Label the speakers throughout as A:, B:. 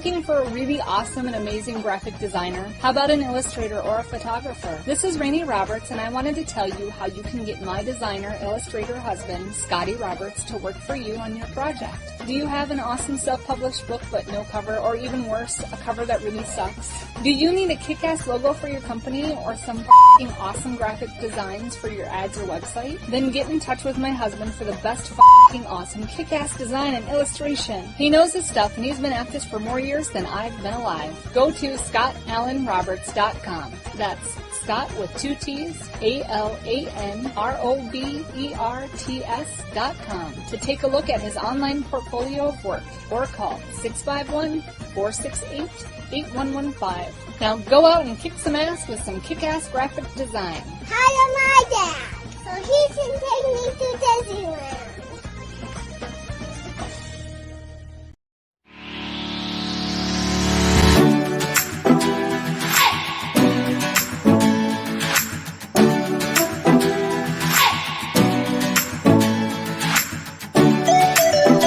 A: Looking for a really awesome and amazing graphic designer? How about an illustrator or a photographer? This is Rainey Roberts, and I wanted to tell you how you can get my designer, illustrator husband, Scotty Roberts, to work for you on your project. Do you have an awesome self-published book but no cover, or even worse, a cover that really sucks? Do you need a kick-ass logo for your company or some f***ing awesome graphic designs for your ads or website? Then get in touch with my husband for the best f***ing awesome kick-ass design and illustration. He knows his stuff, and he's been at this for more years than I've been alive. Go to ScottAllenRoberts.com. That's Scott with 2 T's, ALANROBERTS.com to take a look at his online portfolio of work, or call 651-468-8115. Now go out and kick some ass with some kick-ass graphic design.
B: Hire my dad, so he can take me to Disneyland.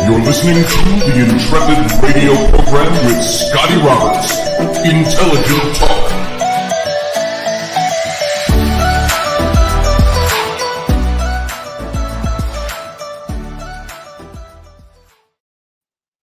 C: You're listening to the Intrepid radio program with Scotty Roberts. Intelligent Talk.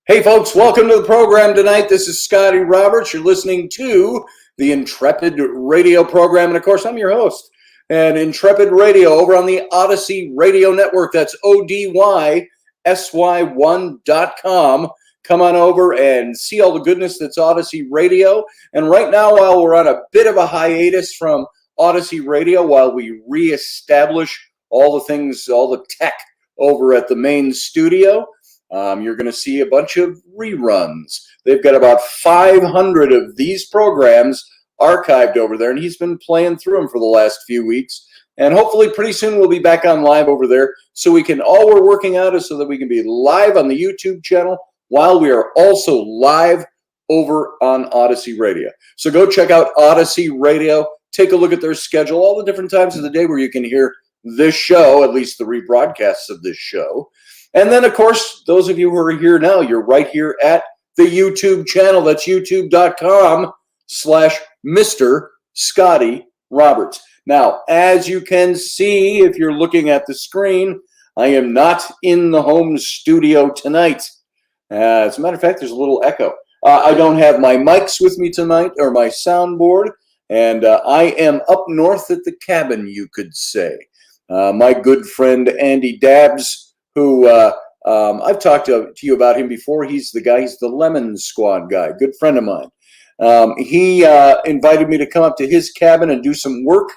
D: Hey folks, welcome to the program tonight. This is Scotty Roberts. You're listening to the Intrepid radio program, and of course I'm your host. And Intrepid Radio over on the Odyssey Radio Network. That's ODYSY1.com. Come on over and see all the goodness that's Odyssey Radio. And right now, while we're on a bit of a hiatus from Odyssey Radio, while we reestablish all the things, all the tech over at the main studio, you're going to see a bunch of reruns. They've got about 500 of these programs archived over there, and he's been playing through them for the last few weeks. And hopefully pretty soon we'll be back on live over there, so we can, all we're working out is so that we can be live on the YouTube channel while we are also live over on Odyssey Radio. So go check out Odyssey Radio, take a look at their schedule, all the different times of the day where you can hear this show, at least the rebroadcasts of this show. And then, of course, those of you who are here now, you're right here at the YouTube channel. That's youtube.com/Mr. Scotty Roberts. Now, as you can see, if you're looking at the screen, I am not in the home studio tonight. As a matter of fact, there's a little echo. I don't have my mics with me tonight, or my soundboard, and I am up north at the cabin, you could say. My good friend Andy Dabbs, who I've talked to you about him before. He's the Lemon Squad guy, good friend of mine. He invited me to come up to his cabin and do some work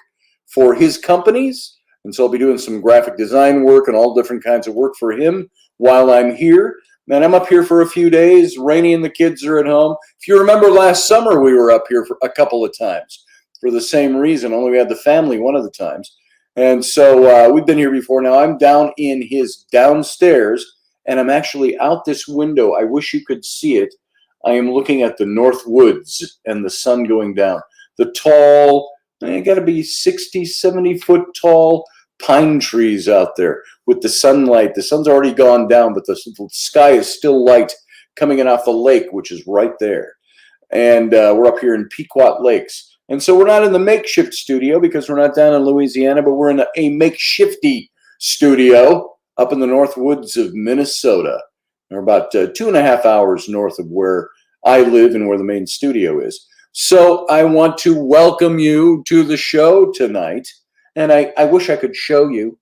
D: for his companies. And so I'll be doing some graphic design work and all different kinds of work for him while I'm here. And I'm up here for a few days. Rainey and the kids are at home. If you remember last summer, we were up here for a couple of times for the same reason, only we had the family one of the times. And so we've been here before. Now I'm down in his downstairs, and I'm actually out this window. I wish you could see it. I am looking at the North Woods and the sun going down. The tall, got to be 60, 70-foot tall pine trees out there with the sunlight. The sun's already gone down, but the sky is still light coming in off the lake, which is right there. And we're up here in Pequot Lakes. And so we're not in the makeshift studio because we're not down in Louisiana, but we're in a makeshifty studio up in the North Woods of Minnesota. We're about 2.5 hours north of where I live and where the main studio is. So I want to welcome you to the show tonight. And I wish I could show you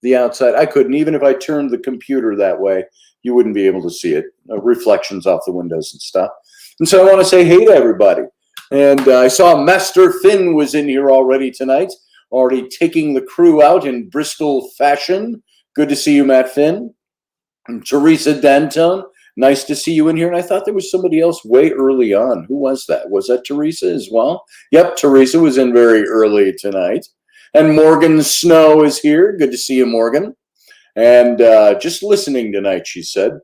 D: the outside. I couldn't. Even if I turned the computer that way, you wouldn't be able to see it. Reflections off the windows and stuff. And so I want to say hey to everybody. And I saw Master Finn was in here already tonight, already taking the crew out in Bristol fashion. Good to see you, Matt Finn. And Teresa Danton, nice to see you in here. And I thought there was somebody else way early on. Who was that? Was that Teresa as well? Yep, Teresa was in very early tonight. And Morgan Snow is here. Good to see you, Morgan. And just listening tonight, she said.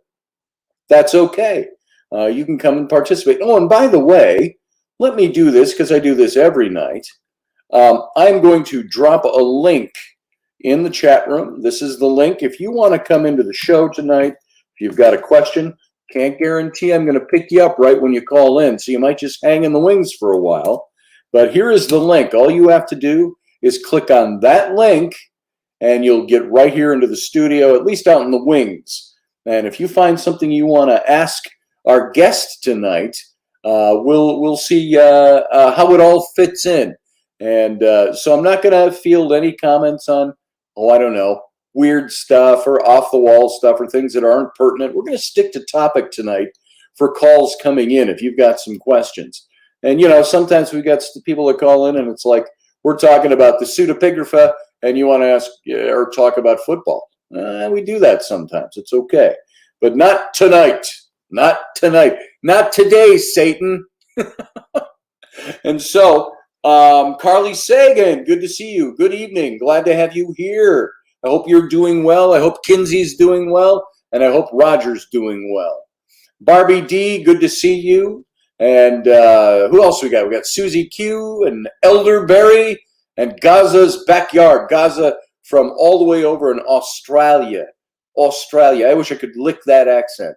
D: That's okay. You can come and participate. Oh, and by the way, let me do this because I do this every night. I'm going to drop a link in the chat room. This is the link. If you want to come into the show tonight, if you've got a question, Can't guarantee I'm going to pick you up right when you call in, so you might just hang in the wings for a while. But here is the link. All you have to do is click on that link, and you'll get right here into the studio, at least out in the wings. And if you find something you want to ask our guest tonight, we'll see how it all fits in. And so I'm not going to field any comments on, I don't know, weird stuff or off-the-wall stuff or things that aren't pertinent. We're going to stick to topic tonight for calls coming in if you've got some questions. And, sometimes we've got people that call in and it's like we're talking about the pseudepigrapha and you want to ask or talk about football. We do that sometimes. It's okay. But not tonight. Not tonight. Not today, Satan. And so, Carly Sagan, good to see you. Good evening. Glad to have you here. I hope you're doing well. I hope Kinsey's doing well. And I hope Roger's doing well. Barbie D, good to see you. And who else we got? We got Susie Q and Elderberry and Gaza's Backyard. Gaza from all the way over in Australia. I wish I could lick that accent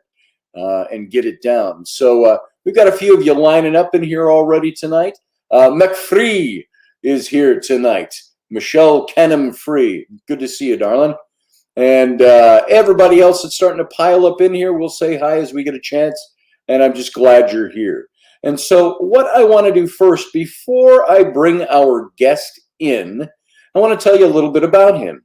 D: and get it down. So we've got a few of you lining up in here already tonight. McFree is here tonight. Michelle Kenham Free. Good to see you, darling. And everybody else that's starting to pile up in here, we'll say hi as we get a chance. And I'm just glad you're here. And so what I want to do first, before I bring our guest in, I want to tell you a little bit about him.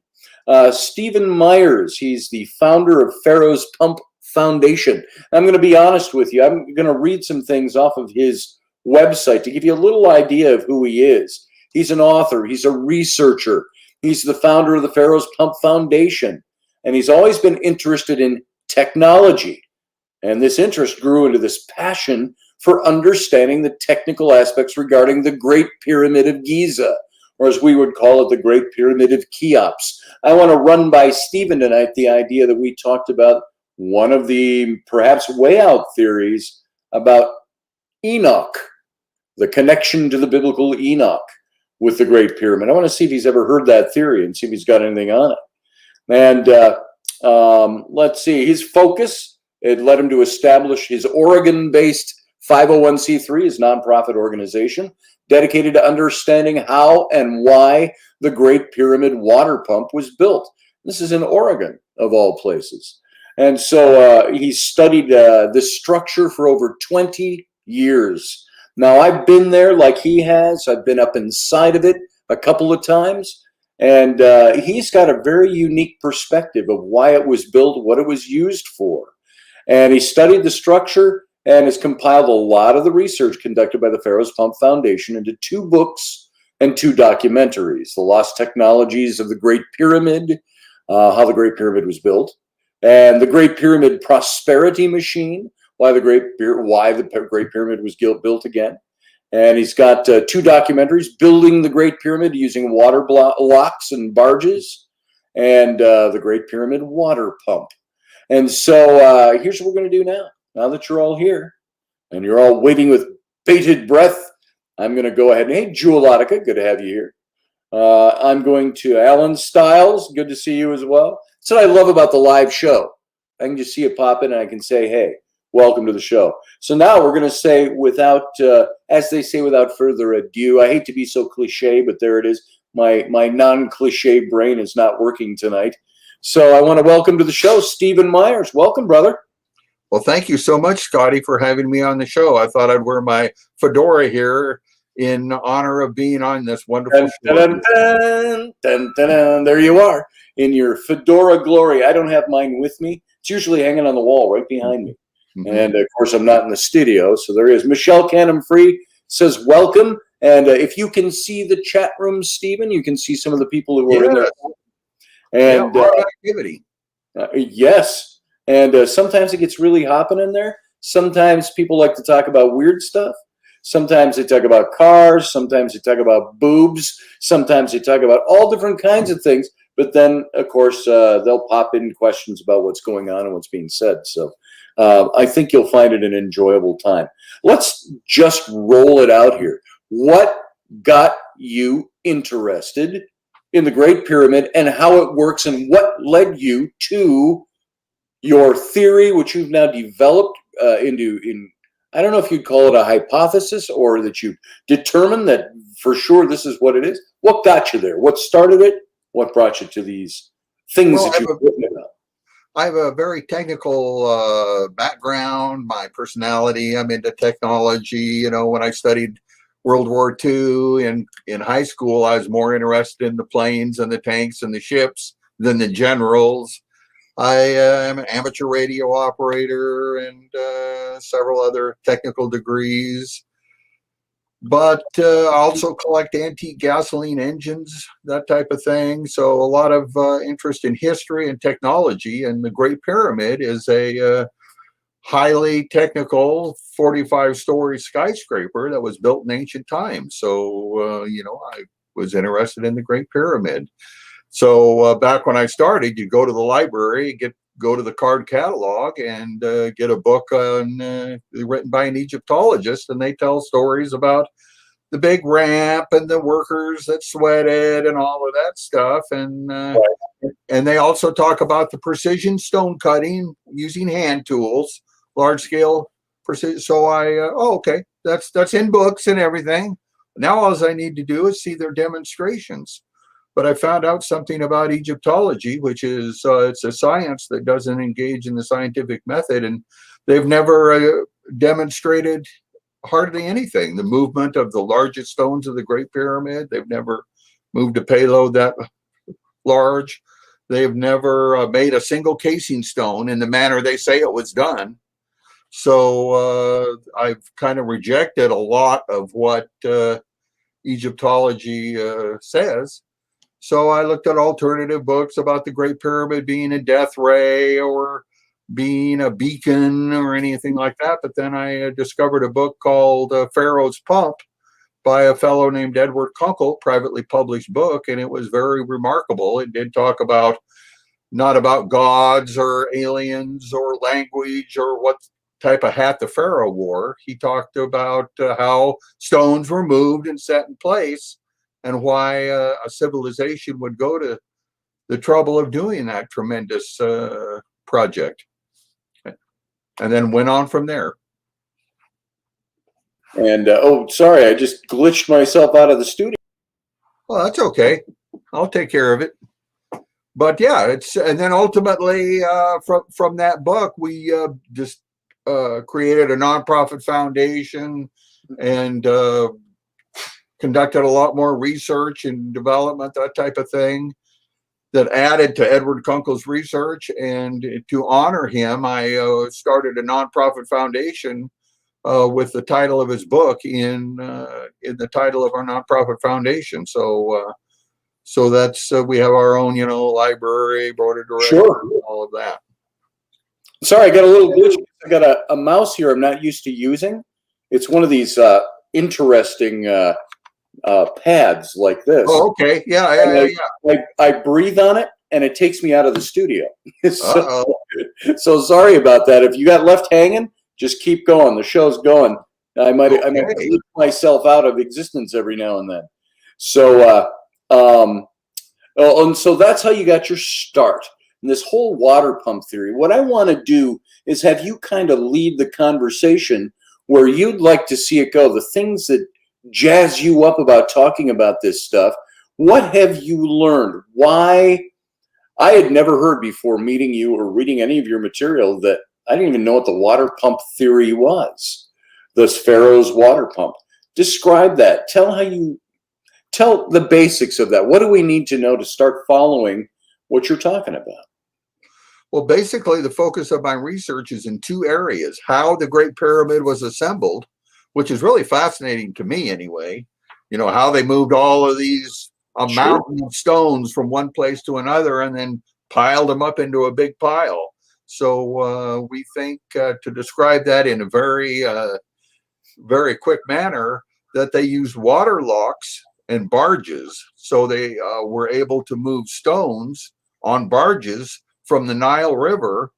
D: Stephen Myers, he's the founder of Pharaoh's Pump Foundation. I'm going to be honest with you. I'm going to read some things off of his website to give you a little idea of who he is. He's an author. He's a researcher. He's the founder of the Pharaoh's Pump Foundation. And he's always been interested in technology. And this interest grew into this passion for understanding the technical aspects regarding the Great Pyramid of Giza, or as we would call it, the Great Pyramid of Cheops. I want to run by Stephen tonight the idea that we talked about one of the perhaps way out theories about Enoch, the connection to the biblical Enoch with the Great Pyramid. I want to see if he's ever heard that theory and see if he's got anything on it. And let's see, his focus, it led him to establish his Oregon-based 501c3, his nonprofit organization, dedicated to understanding how and why the Great Pyramid water pump was built. This is in Oregon, of all places. And so he studied this structure for over 20 years. Now, I've been there like he has. I've been up inside of it a couple of times. And he's got a very unique perspective of why it was built, what it was used for. And he studied the structure and has compiled a lot of the research conducted by the Pharaoh's Pump Foundation into 2 books and 2 documentaries: The Lost Technologies of the Great Pyramid, how the Great Pyramid was built, and The Great Pyramid Prosperity Machine, why the Great Pyramid was built again. And he's got 2 documentaries: Building the Great Pyramid Using Water Locks and Barges, and The Great Pyramid Water Pump. And so here's what we're going to do now. Now that you're all here and you're all waiting with bated breath, I'm going to go ahead and, hey, Jewelotica, good to have you here. I'm going to Alan Stiles, good to see you as well. That's what I love about the live show. I can just see it pop in and I can say, hey, welcome to the show. So now we're going to say without, as they say, without further ado, I hate to be so cliche, but there it is. My non-cliche brain is not working tonight. So I want to welcome to the show Stephen Myers. Welcome, brother.
E: Well, thank you so much, Scotty, for having me on the show. I thought I'd wear my fedora here in honor of being on this wonderful show.
D: Dun, dun, dun, dun, dun. There you are in your fedora glory. I don't have mine with me. It's usually hanging on the wall right behind me. Mm-hmm. And, of course, I'm not in the studio, so there is. Michelle Canham Free says welcome. And if you can see the chat room, Stephen, you can see some of the people who are in there. And
E: activity.
D: Yes. And sometimes it gets really hopping in there. Sometimes people like to talk about weird stuff. Sometimes they talk about cars. Sometimes they talk about boobs. Sometimes they talk about all different kinds of things. But then, of course, they'll pop in questions about what's going on and what's being said. So I think you'll find it an enjoyable time. Let's just roll it out here. What got you interested in the Great Pyramid and how it works, and what led you to your theory, which you've now developed I don't know if you'd call it a hypothesis or that you determined that for sure this is what it is. What got you there? What started it? What brought you to these things that you've written about?
E: I have a very technical background. My personality, I'm into technology. You know, when I studied World War II in high school, I was more interested in the planes and the tanks and the ships than the generals. I am an amateur radio operator and several other technical degrees, but also collect antique gasoline engines, that type of thing. So a lot of interest in history and technology. And the Great Pyramid is a highly technical 45-story skyscraper that was built in ancient times. So, you know, I was interested in the Great Pyramid. So back when I started, you go to the library, go to the card catalog and get a book written by an Egyptologist, and they tell stories about the big ramp and the workers that sweated and all of that stuff. And they also talk about the precision stone cutting using hand tools, large scale precision. So okay, that's in books and everything. Now all I need to do is see their demonstrations. But I found out something about Egyptology, which is it's a science that doesn't engage in the scientific method, and they've never demonstrated hardly anything. The movement of the largest stones of the Great Pyramid, they've never moved a payload that large. They've never made a single casing stone in the manner they say it was done. So I've kind of rejected a lot of what Egyptology says. So I looked at alternative books about the Great Pyramid being a death ray or being a beacon or anything like that. But then I discovered a book called Pharaoh's Pump by a fellow named Edward Kunkel, privately published book, and it was very remarkable. It did talk about not about gods or aliens or language or what type of hat the Pharaoh wore. He talked about how stones were moved and set in place, and why a civilization would go to the trouble of doing that tremendous project. And then went on from there.
D: And, sorry, I just glitched myself out of the studio.
E: Well, that's okay. I'll take care of it. But yeah, and then ultimately from that book, we just created a nonprofit foundation and conducted a lot more research and development, that type of thing, that added to Edward Kunkel's research. And to honor him, I started a nonprofit foundation with the title of his book in the title of our nonprofit foundation. So that's we have our own, library, board of directors, sure, all of that.
D: Sorry, I got a little glitch. I got a mouse here I'm not used to using. It's one of these interesting pads like this.
E: Oh, okay. Yeah.
D: I breathe on it and it takes me out of the studio. So sorry about that. If you got left hanging, just keep going. The show's going. I might leave myself out of existence every now and then. So and so that's how you got your start in this whole water pump theory. What I want to do is have you kind of lead the conversation where you'd like to see it go, the things that jazz you up about talking about this stuff. What have you learned? Why? I had never heard before meeting you or reading any of your material that I didn't even know what the water pump theory was. This Pharaoh's water pump. Describe that. Tell the basics of that. What do we need to know to start following what you're talking about?
E: Well, basically, the focus of my research is in two areas: how the Great Pyramid was assembled, which is really fascinating to me anyway. How they moved all of these mountain of stones from one place to another and then piled them up into a big pile. So we think to describe that in a very, very quick manner, that they used water locks and barges. So they were able to move stones on barges from the Nile River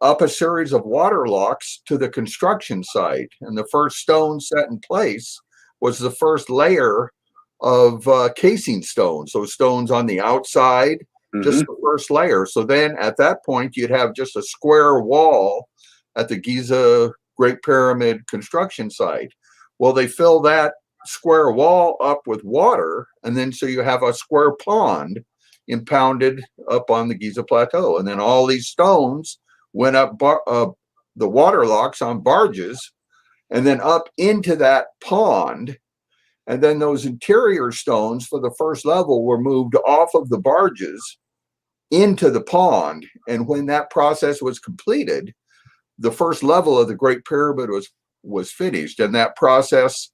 E: up a series of water locks to the construction site. And the first stone set in place was the first layer of casing stones. So stones on the outside, just the first layer. So then at that point, you'd have just a square wall at the Giza Great Pyramid construction site. Well, they fill that square wall up with water, and then so you have a square pond impounded up on the Giza Plateau. And then all these stones went up the water locks on barges and then up into that pond. And then those interior stones for the first level were moved off of the barges into the pond. And when that process was completed, the first level of the Great Pyramid was finished. And that process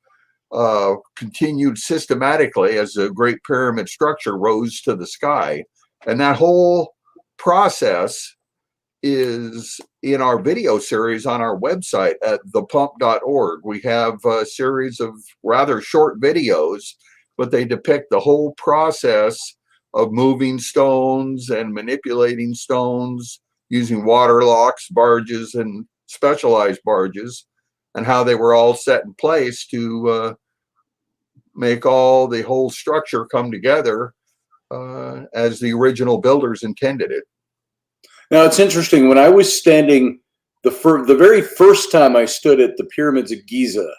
E: continued systematically as the Great Pyramid structure rose to the sky. And that whole process is in our video series on our website at thepump.org. We have a series of rather short videos, but they depict the whole process of moving stones and manipulating stones using water locks, barges, and specialized barges, and how they were all set in place to make the whole structure come together as the original builders intended it.
D: Now, it's interesting. When I was standing, the very first time I stood at the pyramids of Giza,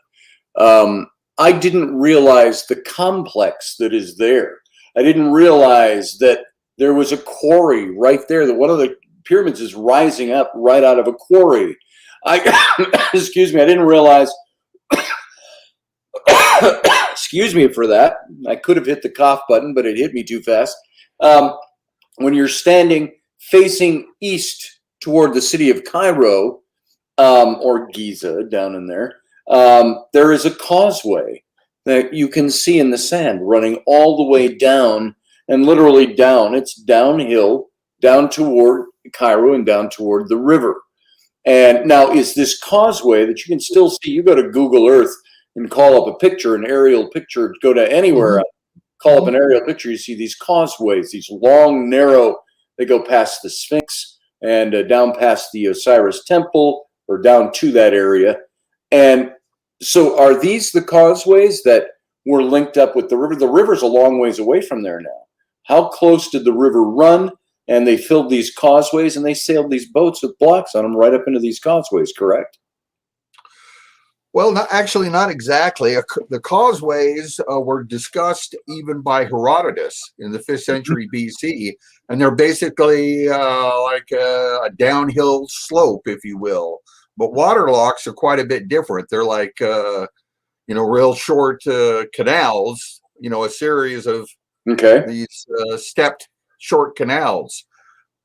D: I didn't realize the complex that is there. I didn't realize that there was a quarry right there, that one of the pyramids is rising up right out of a quarry. Excuse me, I didn't realize, excuse me for that. I could have hit the cough button, but it hit me too fast. When you're standing facing east toward the city of Cairo, or Giza down in there, there is a causeway that you can see in the sand running all the way down, and literally down. It's downhill, down toward Cairo and down toward the river. And now is this causeway that you can still see. You go to Google Earth and call up a picture, an aerial picture, go to anywhere, call up an aerial picture, you see these causeways, these long, narrow, they go past the Sphinx and down past the Osiris Temple, or down to that area. And so are these the causeways that were linked up with the river? The river's a long ways away from there now. How close did the river run? And they filled these causeways and they sailed these boats with blocks on them right up into these causeways, correct?
E: Well, actually, not exactly. The causeways were discussed even by Herodotus in the 5th century BC, and they're basically like a downhill slope, if you will. But water locks are quite a bit different. They're like, real short canals, a series of these stepped short canals.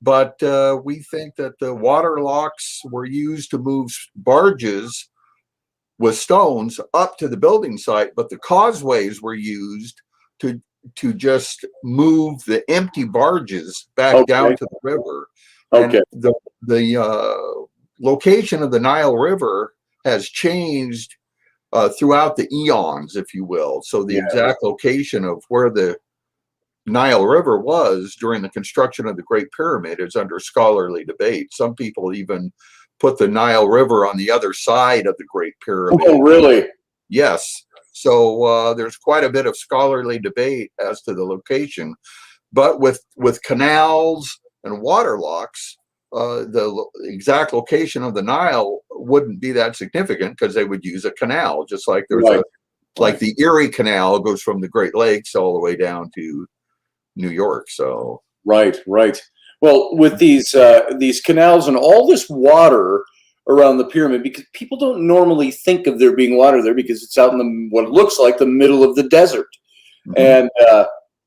E: But we think that the water locks were used to move barges with stones up to the building site, but the causeways were used to just move the empty barges back down to the river. And the location of the Nile River has changed throughout the eons, if you will. So the exact location of where the Nile River was during the construction of the Great Pyramid is under scholarly debate. Some people even put the Nile River on the other side of the Great Pyramid.
D: Oh, really?
E: Yes. So there's quite a bit of scholarly debate as to the location. But with canals and water locks, the exact location of the Nile wouldn't be that significant because they would use a canal, just like there's like the Erie Canal goes from the Great Lakes all the way down to New York. So
D: right. Well, with these canals and all this water around the pyramid, because people don't normally think of there being water there because it's out in what looks like the middle of the desert, and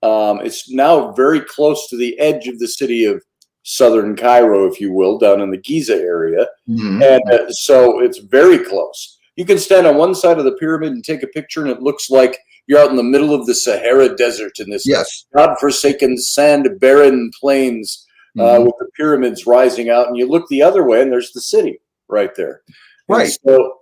D: it's now very close to the edge of the city of southern Cairo, if you will, down in the Giza area, and so it's very close. You can stand on one side of the pyramid and take a picture, and it looks like you're out in the middle of the Sahara Desert in this godforsaken sand barren plains. With the pyramids rising out, and you look the other way and there's the city right there. Right. And so,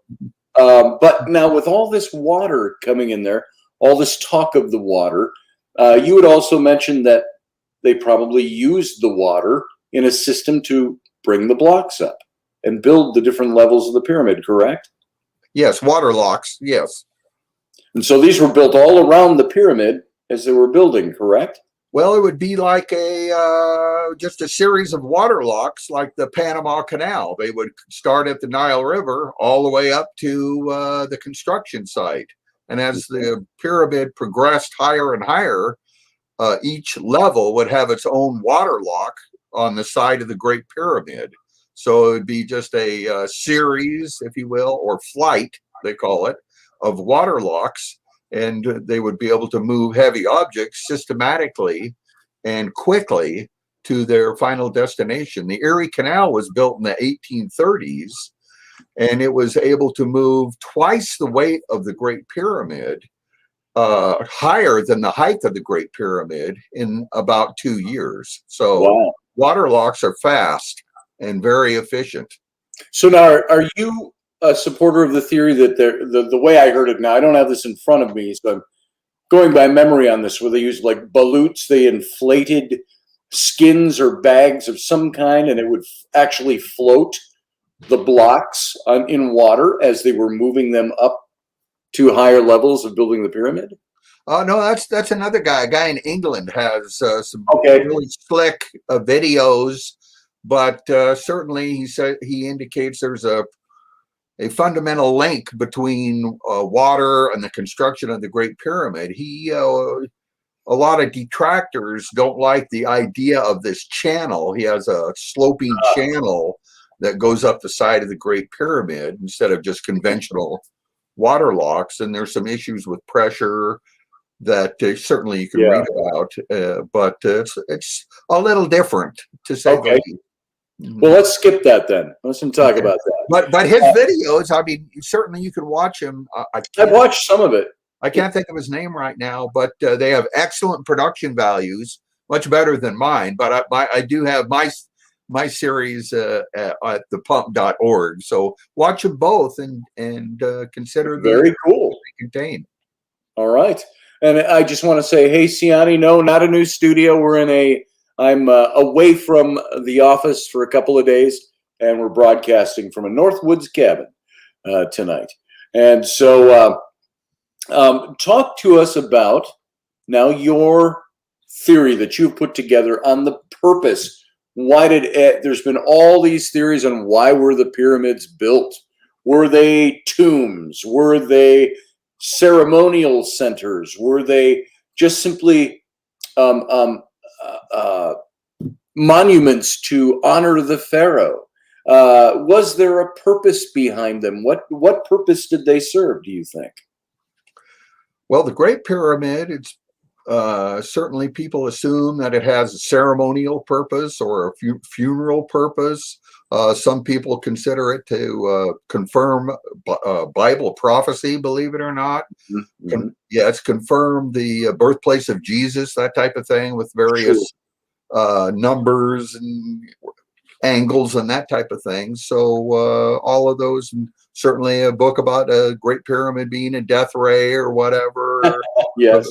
D: but now with all this water coming in there, all this talk of the water, you would also mention that they probably used the water in a system to bring the blocks up and build the different levels of the pyramid, correct?
E: Yes, water locks, yes.
D: And so these were built all around the pyramid as they were building, correct?
E: Well, it would be like just a series of water locks, like the Panama Canal. They would start at the Nile River all the way up to the construction site. And as the pyramid progressed higher and higher, each level would have its own water lock on the side of the Great Pyramid. So it would be just a series, if you will, or flight, they call it, of water locks. And they would be able to move heavy objects systematically and quickly to their final destination. The Erie Canal was built in the 1830s, and it was able to move twice the weight of the Great Pyramid, higher than the height of the Great Pyramid, in about 2 years. So
D: Wow.
E: water locks are fast and very efficient.
D: So now, are you a supporter of the theory that the way I heard it? Now, I don't have this in front of me, so I'm going by memory on this, where they used like balloons, they inflated skins or bags of some kind, and it would actually float the blocks in water as they were moving them up to higher levels of building the pyramid?
E: Oh no, that's another guy. A guy in England has some
D: Okay.
E: really slick videos, but certainly he indicates there's a fundamental link between water and the construction of the Great Pyramid. A lot of detractors don't like the idea of this channel. He has a sloping channel that goes up the side of the Great Pyramid instead of just conventional water locks. And there's some issues with pressure that certainly you can read about, but it's a little different, to say the least.
D: Well, let's skip that then. Let's talk about that.
E: But his videos, I mean, certainly you can watch him.
D: I've watched some of it.
E: I can't think of his name right now, but they have excellent production values, much better than mine. But I do have my series at thepump.org. So watch them both and consider
D: very cool
E: they contain.
D: All right. And I just want to say, hey, Siani, no, not a new studio. I'm away from the office for a couple of days, and we're broadcasting from a Northwoods cabin tonight. And so talk to us about now your theory that you've put together on the purpose. Why there's been all these theories on why were the pyramids built? Were they tombs? Were they ceremonial centers? Were they just simply monuments to honor the Pharaoh? Was there a purpose behind them? What purpose did they serve, do you think?
E: Well, the Great Pyramid, it's certainly people assume that it has a ceremonial purpose or a funeral purpose. Some people consider it to confirm Bible prophecy, believe it or not. Mm-hmm. It's confirmed the birthplace of Jesus, that type of thing, with various numbers and angles and that type of thing. So all of those, and certainly a book about a Great Pyramid being a death ray or whatever.
D: Yes.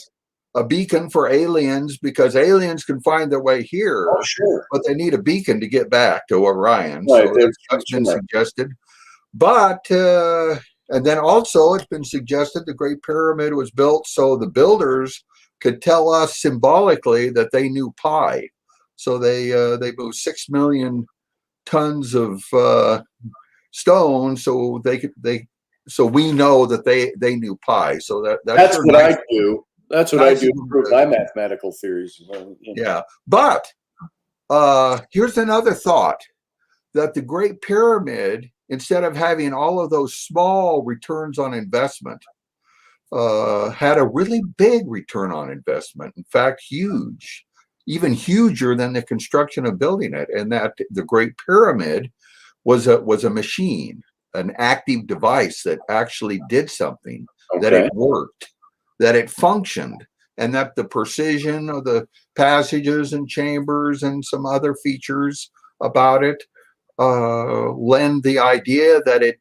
E: A beacon for aliens, because aliens can find their way here, but they need a beacon to get back to Orion.
D: Right,
E: so that's been suggested. But and then also it's been suggested the Great Pyramid was built so the builders could tell us symbolically that they knew pi. So they moved 6 million tons of stone, so so we know that they knew pi. So that's
D: what I do. That's what I do to prove my mathematical theories.
E: Yeah, but here's another thought, that the Great Pyramid, instead of having all of those small returns on investment, had a really big return on investment. In fact, huge, even huger than the construction of building it. And that the Great Pyramid was a machine, an active device that actually did something, that it worked, that it functioned, and that the precision of the passages and chambers and some other features about it lend the idea that it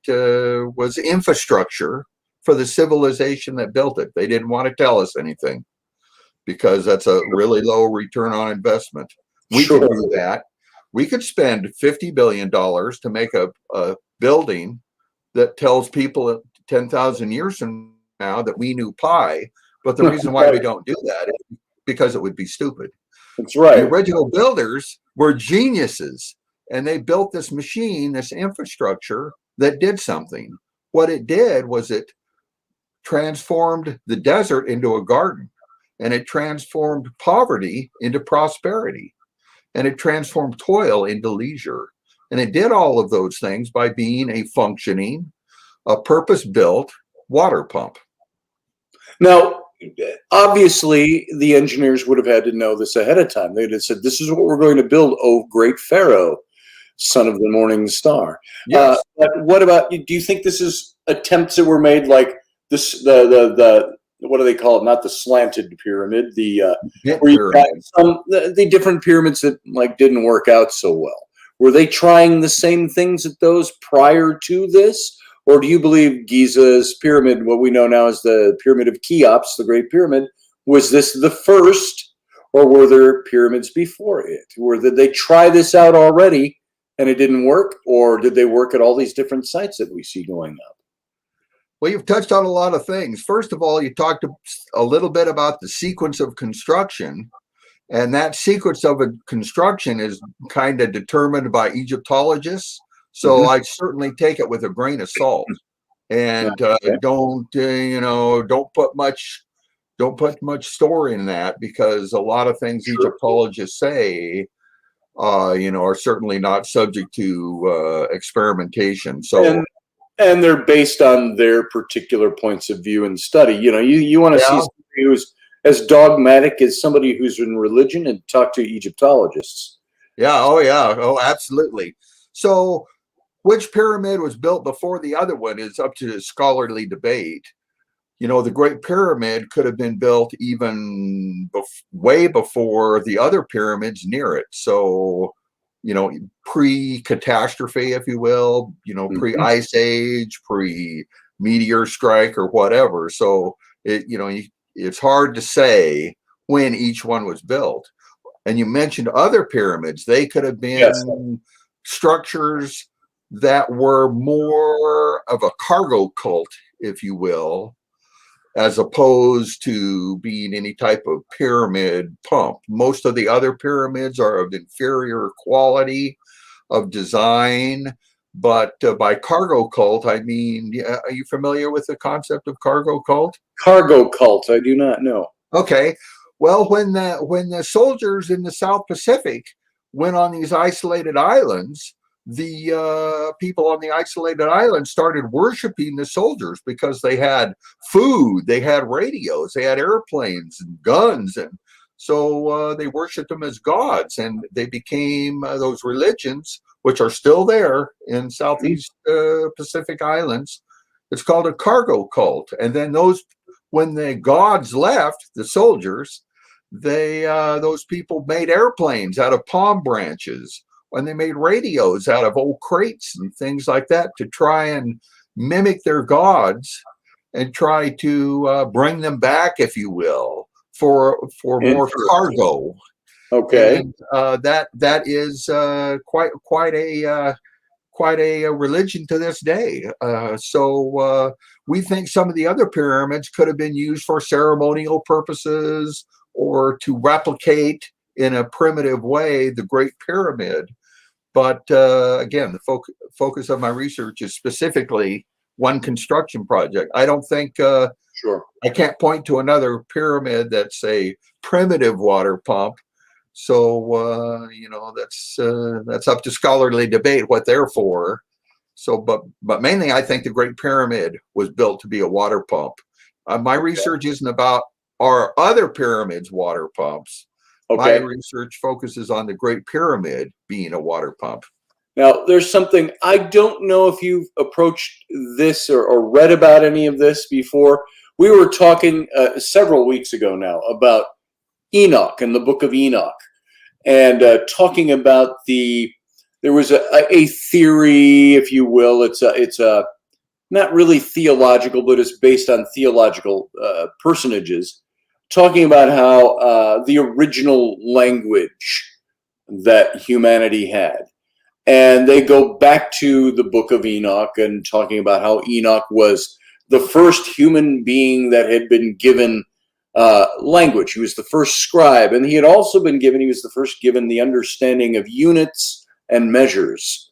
E: was infrastructure for the civilization that built it. They didn't want to tell us anything because that's a really low return on investment. We could do that. We could spend $50 billion to make a building that tells people 10,000 years from now that we knew pi, but the reason why we don't do that is because it would be stupid.
D: That's
E: The
D: right.
E: original builders were geniuses, and they built this machine, this infrastructure that did something. What it did was it transformed the desert into a garden, and it transformed poverty into prosperity, and it transformed toil into leisure. And it did all of those things by being a functioning, a purpose-built water pump.
D: Now, obviously, the engineers would have had to know this ahead of time. They'd have said, "This is what we're going to build, oh great Pharaoh, son of the morning star."
E: Yes.
D: But what about? Do you think this is attempts that were made, like this? The what do they call it? Not the slanted pyramid. The where you got the different pyramids that like didn't work out so well. Were they trying the same things at those prior to this? Or do you believe Giza's pyramid, what we know now as the Pyramid of Cheops, the Great Pyramid, was this the first, or were there pyramids before it? Did they try this out already and it didn't work? Or did they work at all these different sites that we see going up?
E: Well, you've touched on a lot of things. First of all, you talked a little bit about the sequence of construction. And that sequence of a construction is kind of determined by Egyptologists. So I certainly take it with a grain of salt, and don't put much story in that, because a lot of things Egyptologists say, are certainly not subject to experimentation. So
D: and they're based on their particular points of view and study. You want to see somebody who's as dogmatic as somebody who's in religion, and talk to Egyptologists.
E: Yeah. Oh, absolutely. So, which pyramid was built before the other one is up to scholarly debate. The Great Pyramid could have been built even way before the other pyramids near it. So, pre-catastrophe, if you will, pre-ice age, pre-meteor strike or whatever. So, it's hard to say when each one was built. And you mentioned other pyramids. They could have been structures that were more of a cargo cult, if you will, as opposed to being any type of pyramid pump. Most of the other pyramids are of inferior quality of design, but by cargo cult, I mean, are you familiar with the concept of cargo cult?
D: Cargo cult, I do not know.
E: Okay. Well, when the soldiers in the South Pacific went on these isolated islands, the people on the isolated islands started worshiping the soldiers because they had food, they had radios, they had airplanes and guns, and so they worshiped them as gods, and they became those religions, which are still there in Southeast Pacific Islands. It's called a cargo cult. And then when the gods left, the soldiers, those people made airplanes out of palm branches, and they made radios out of old crates and things like that to try and mimic their gods and try to bring them back, if you will, for more cargo.
D: Okay.
E: And that is quite a religion to this day. So we think some of the other pyramids could have been used for ceremonial purposes or to replicate in a primitive way the Great Pyramid. But again, the focus of my research is specifically one construction project. I don't think I can't point to another pyramid that's a primitive water pump. So that's up to scholarly debate what they're for. So, but mainly, I think the Great Pyramid was built to be a water pump. My research isn't about are other pyramids water pumps. My research focuses on the Great Pyramid being a water pump.
D: Now, there's something, I don't know if you've approached this or read about any of this before. We were talking several weeks ago now about Enoch and the book of Enoch, and talking about there was a theory, if you will. It's not really theological, but it's based on theological personages, talking about how the original language that humanity had. And they go back to the book of Enoch and talking about how Enoch was the first human being that had been given language. He was the first scribe, and he was the first given the understanding of units and measures.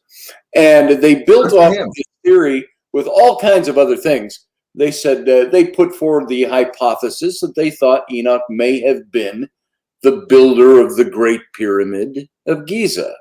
D: And they built off of this theory with all kinds of other things. They said they put forward the hypothesis that they thought Enoch may have been the builder of the Great Pyramid of Giza.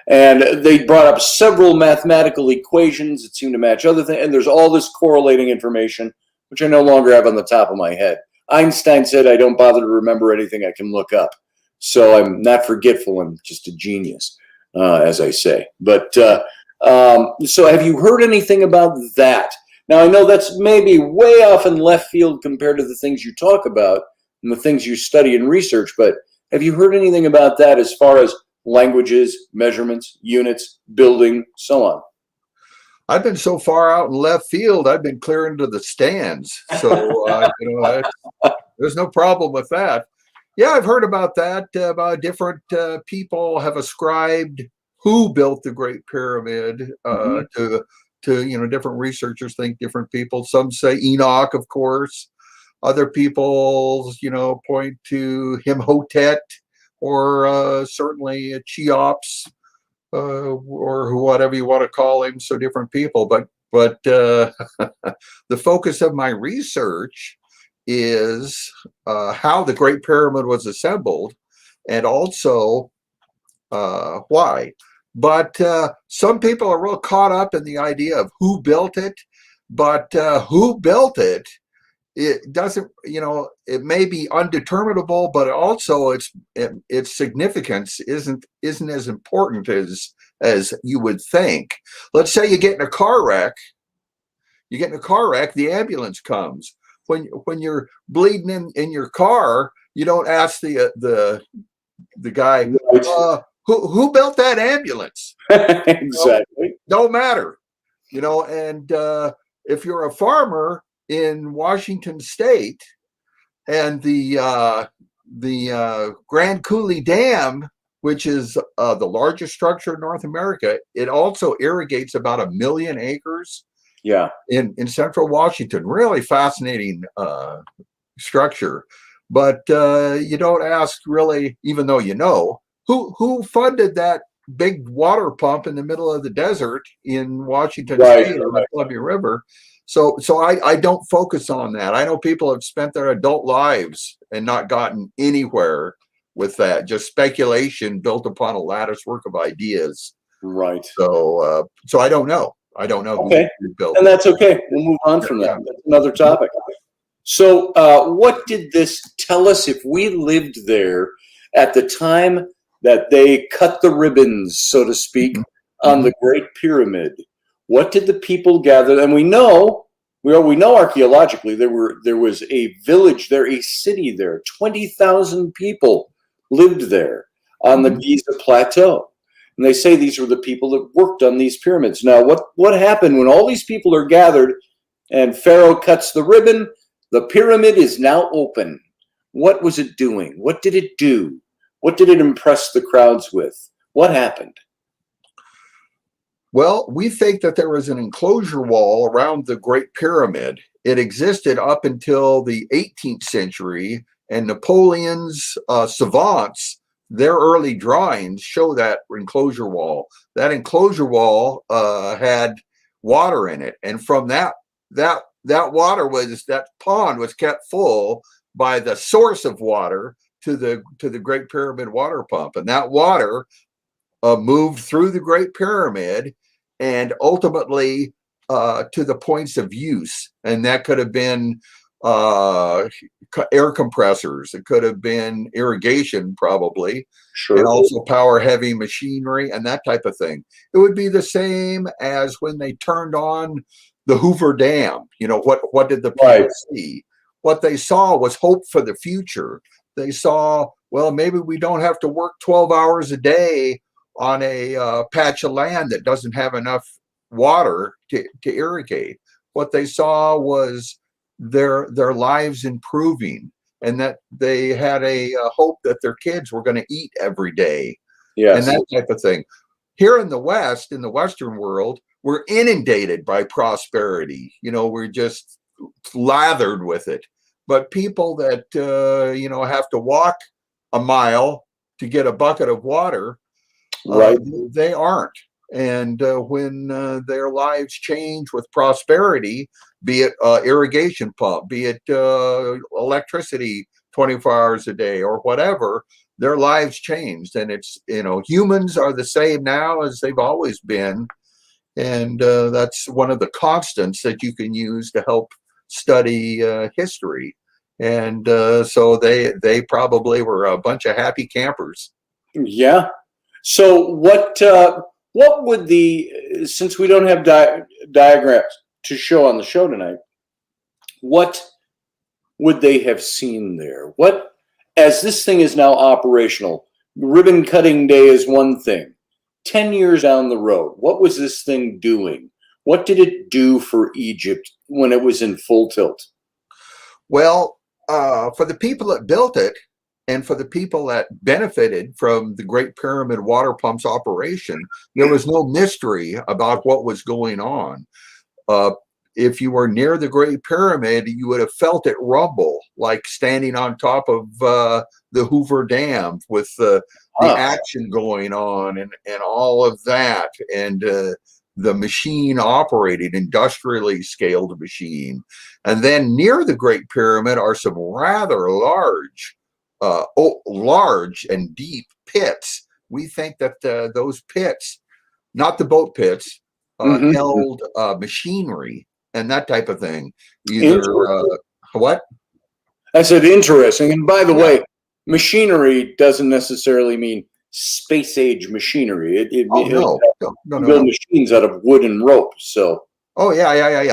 D: And they brought up several mathematical equations that seem to match other things. And there's all this correlating information, which I no longer have on the top of my head. Einstein said I don't bother to remember anything I can look up. So I'm not forgetful. I'm just a genius, as I say. But so have you heard anything about that? Now, I know that's maybe way off in left field compared to the things you talk about and the things you study and research, but have you heard anything about that as far as languages, measurements, units, building, so on?
E: I've been so far out in left field, I've been clear into the stands. So, there's no problem with that. Yeah, I've heard about that. About different people have ascribed who built the Great Pyramid to different researchers think different people. Some say Enoch, of course. Other people, point to Imhotep or certainly Cheops or whatever you want to call him. So different people. But the focus of my research is how the Great Pyramid was assembled and also why. But some people are real caught up in the idea of who built it, but who built it, it doesn't, it may be undeterminable, but also its significance isn't as important as you would think. Let's say you get in a car wreck. The ambulance comes. When you're bleeding in your car, you don't ask the guy, who built that ambulance?
D: Exactly.
E: Don't matter. And if you're a farmer in Washington State and the Grand Coulee Dam, which is the largest structure in North America, it also irrigates about 1 million acres.
D: Yeah.
E: In central Washington. Really fascinating structure. But you don't ask really, even though who funded that big water pump in the middle of the desert in Washington State on the Columbia River. So I don't focus on that. I know people have spent their adult lives and not gotten anywhere with that. Just speculation built upon a lattice work of ideas.
D: Right.
E: So I don't know. I don't know.
D: Okay.
E: Who built
D: and that's okay. We'll move on from that. That's another topic. So what did this tell us if we lived there at the time that they cut the ribbons, so to speak, on the Great Pyramid? What did the people gather? And we know archaeologically there was a village there, a city there. 20,000 people lived there on the Giza Plateau. And they say these were the people that worked on these pyramids. Now, what happened when all these people are gathered and Pharaoh cuts the ribbon? The pyramid is now open. What was it doing? What did it do? What did it impress the crowds with? What happened?
E: Well, we think that there was an enclosure wall around the Great Pyramid. It existed up until the 18th century, and Napoleon's savants, their early drawings show that enclosure wall. That enclosure wall had water in it, and from that pond was kept full by the source of water to the Great Pyramid water pump, and that water moved through the Great Pyramid and ultimately to the points of use, and that could have been air compressors. It could have been irrigation, probably, and also power heavy machinery and that type of thing. It would be the same as when they turned on the Hoover Dam. What did the people see? What they saw was hope for the future. They saw, well, maybe we don't have to work 12 hours a day on a patch of land that doesn't have enough water to irrigate. What they saw was their lives improving, and that they had a hope that their kids were going to eat every day, and that type of thing. Here in the West, in the Western world, we're inundated by prosperity. We're just lathered with it. but people that have to walk a mile to get a bucket of water,
D: Right.
E: they aren't. And when their lives change with prosperity, be it irrigation pump, be it electricity 24 hours a day or whatever, their lives changed. And it's, humans are the same now as they've always been. And that's one of the constants that you can use to help study history. And so they probably were a bunch of happy campers.
D: Yeah. So what would since we don't have diagrams to show on the show tonight, what would they have seen there? What, as this thing is now operational, ribbon cutting day is one thing. 10 years down the road, what was this thing doing? What did it do for Egypt when it was in full tilt?
E: Well, for the people that built it and for the people that benefited from the Great Pyramid water pumps operation, there was no mystery about what was going on. If you were near the Great Pyramid, you would have felt it rumble, like standing on top of the Hoover Dam with the action going on and all of that. And the machine operated, industrially scaled machine. And then near the Great Pyramid are some rather large and deep pits. We think that those pits, not the boat pits, held machinery and that type of thing. Either what?
D: I said interesting. And by the way, machinery doesn't necessarily mean space age machinery.
E: No.
D: Build machines out of wood and rope. So.
E: Oh yeah.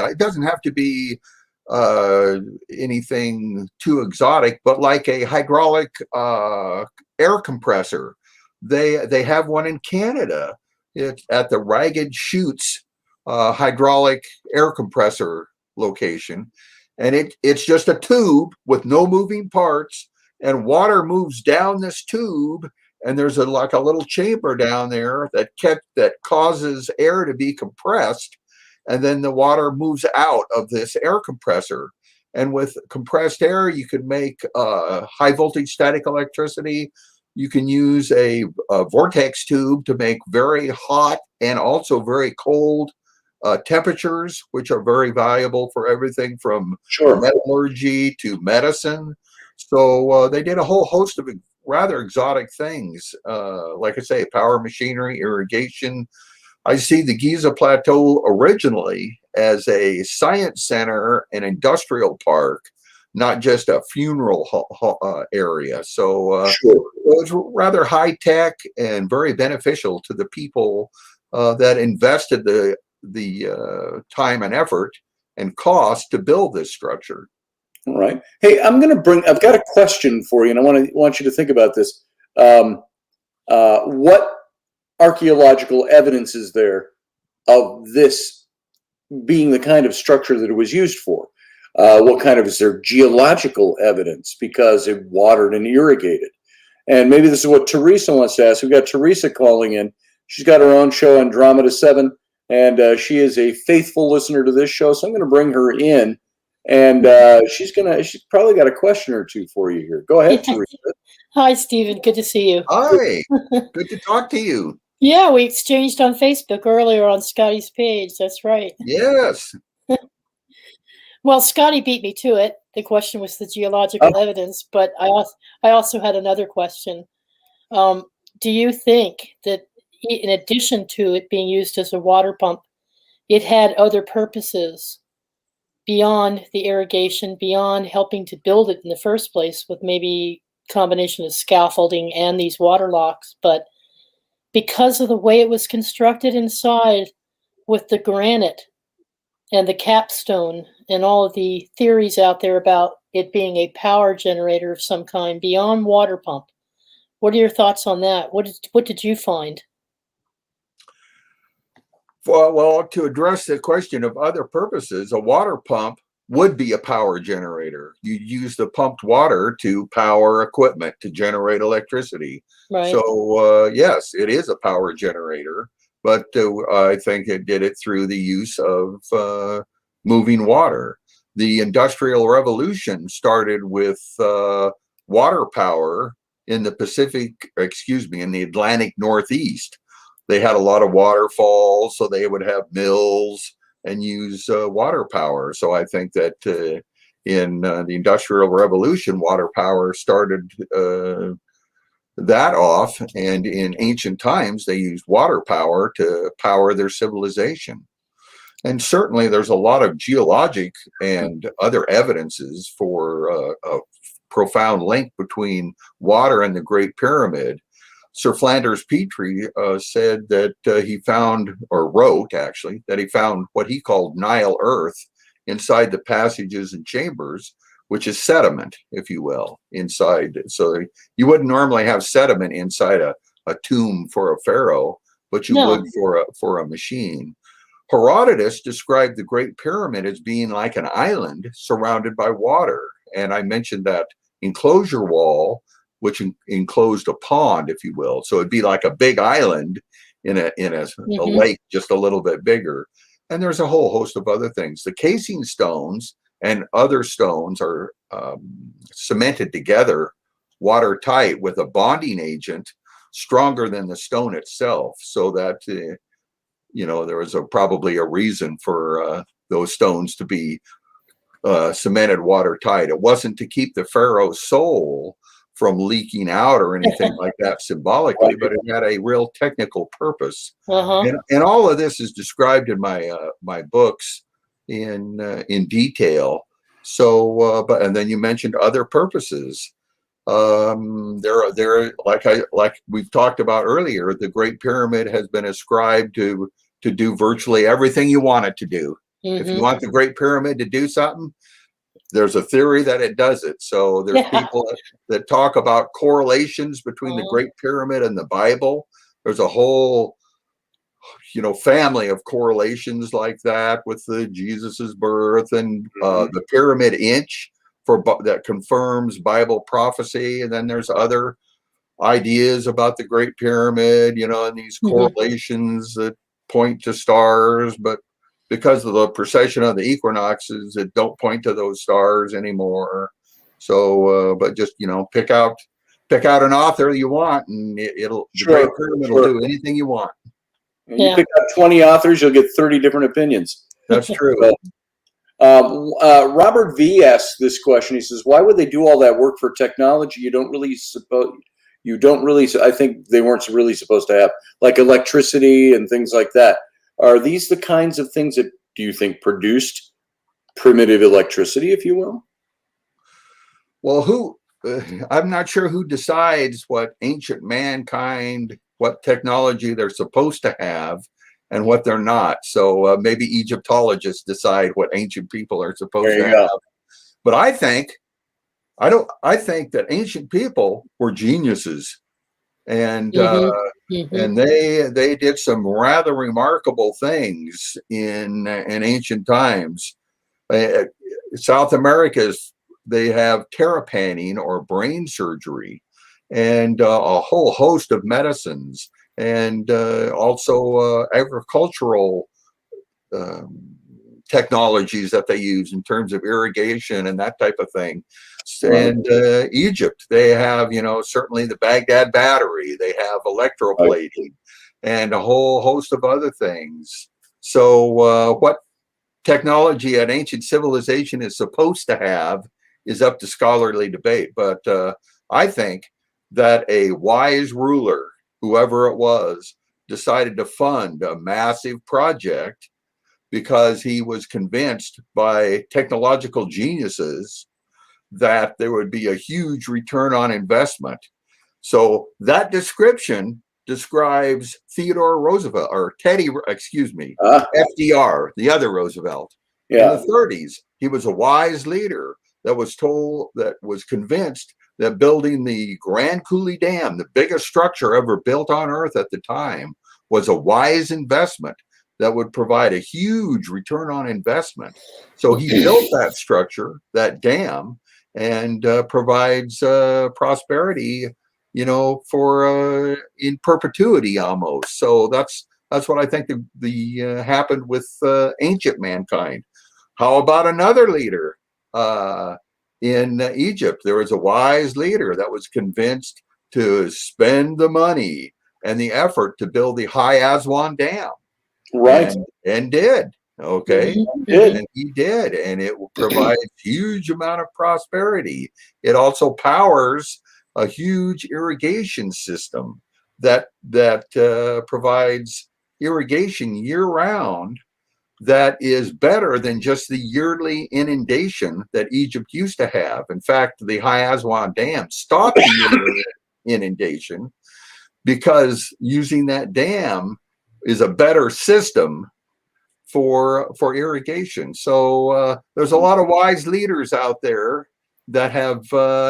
E: It doesn't have to be anything too exotic, but like a hydraulic air compressor. They have one in Canada. It's at the Ragged Chutes hydraulic air compressor location, and it's just a tube with no moving parts, and water moves down this tube, and there's like a little chamber down there that causes air to be compressed, and then the water moves out of this air compressor. And with compressed air, you can make high voltage static electricity. You can use a vortex tube to make very hot and also very cold temperatures, which are very valuable for everything from metallurgy to medicine. So they did a whole host of rather exotic things. Like I say, power machinery, irrigation. I see the Giza Plateau originally as a science center and industrial park, not just a funeral area. So it was rather high tech and very beneficial to the people that invested the time and effort and cost to build this structure.
D: All right. Hey, I've got a question for you, and I want you to think about this. What archaeological evidence is there of this being the kind of structure that it was used for? Is there geological evidence because it watered and irrigated? And maybe this is what Teresa wants to ask. We've got Teresa calling in. She's got her own show, Andromeda 7, and she is a faithful listener to this show. So I'm going to bring her in, and she's probably got a question or two for you here. Go ahead, Teresa.
F: Hi, Stephen. Good to see you.
E: Hi. Good to talk to you.
F: Yeah, we exchanged on Facebook earlier on Scotty's page. That's right.
E: Yes.
F: Well, Scotty beat me to it. The question was the geological evidence, but I also had another question. Do you think that in addition to it being used as a water pump, it had other purposes beyond the irrigation, beyond helping to build it in the first place with maybe a combination of scaffolding and these water locks, but because of the way it was constructed inside with the granite and the capstone and all of the theories out there about it being a power generator of some kind beyond water pump? What are your thoughts on that? What did you find?
E: Well, to address the question of other purposes, a water pump would be a power generator. You use the pumped water to power equipment to generate electricity.
F: Right.
E: So yes, it is a power generator, but I think it did it through the use of moving water. the Industrial Revolution started with water power in the in the Atlantic Northeast. They had a lot of waterfalls, so they would have mills and use water power. So I think that in the Industrial Revolution, water power started that off, and in ancient times, they used water power to power their civilization. And certainly there's a lot of geologic and other evidences for a profound link between water and the Great Pyramid. Sir Flanders Petrie said that he found, or wrote actually, that he found what he called Nile earth inside the passages and chambers, which is sediment, if you will, inside. So you wouldn't normally have sediment inside a tomb for a pharaoh, but you would for a machine. Herodotus described the Great Pyramid as being like an island surrounded by water. And I mentioned that enclosure wall, which enclosed a pond, if you will. So it'd be like a big island in a lake, just a little bit bigger. And there's a whole host of other things. The casing stones and other stones are cemented together watertight with a bonding agent stronger than the stone itself, so that there was probably a reason for those stones to be cemented watertight. It wasn't to keep the pharaoh's soul from leaking out or anything like that symbolically, but it had a real technical purpose. And all of this is described in my books in detail. So, and then you mentioned other purposes. There, like we've talked about earlier, the Great Pyramid has been ascribed to do virtually everything you want it to do. If you want the Great Pyramid to do something, there's a theory that it does it. So there's people that talk about correlations between the Great Pyramid and the Bible. There's a whole, family of correlations like that with the Jesus's birth and the Pyramid Inch that confirms Bible prophecy. And then there's other ideas about the Great Pyramid, and these correlations that point to stars, but because of the precession of the equinoxes, it don't point to those stars anymore. So, but just pick out an author you want, and the Great Pyramid will do anything you want.
D: And you pick out 20 authors, you'll get 30 different opinions.
E: That's true.
D: Robert V asked this question. He says, "Why would they do all that work for technology you don't really? I think they weren't really supposed to have, like electricity and things like that. Are these the kinds of things that do you think produced primitive electricity, if you will?"
E: Well, I'm not sure who decides what ancient mankind, what technology they're supposed to have and what they're not. So maybe Egyptologists decide what ancient people are supposed to have. But I think that ancient people were geniuses. And and they did some rather remarkable things in ancient times. South America's, they have terrapanning or brain surgery, and a whole host of medicines, and also agricultural technologies that they use in terms of irrigation and that type of thing. And Egypt, they have, certainly the Baghdad battery, they have electroplating and a whole host of other things. So what technology an ancient civilization is supposed to have is up to scholarly debate. But I think that a wise ruler, whoever it was, decided to fund a massive project because he was convinced by technological geniuses that there would be a huge return on investment. So that description describes Theodore Roosevelt, or FDR, the other Roosevelt. In the 30s, he was a wise leader that was convinced that building the Grand Coulee Dam, the biggest structure ever built on Earth at the time, was a wise investment that would provide a huge return on investment. So he built that structure, that dam, and provides prosperity, for in perpetuity almost. So that's what I think the happened with ancient mankind. How about another leader in Egypt? There was a wise leader that was convinced to spend the money and the effort to build the High Aswan Dam.
D: Right.
E: And did. Okay.
D: Did.
E: And he did. And it provides huge amount of prosperity. It also powers a huge irrigation system that provides irrigation year round that is better than just the yearly inundation that Egypt used to have. In fact, the High Aswan Dam stopped the yearly inundation because using that dam is a better system for irrigation. So there's a lot of wise leaders out there that have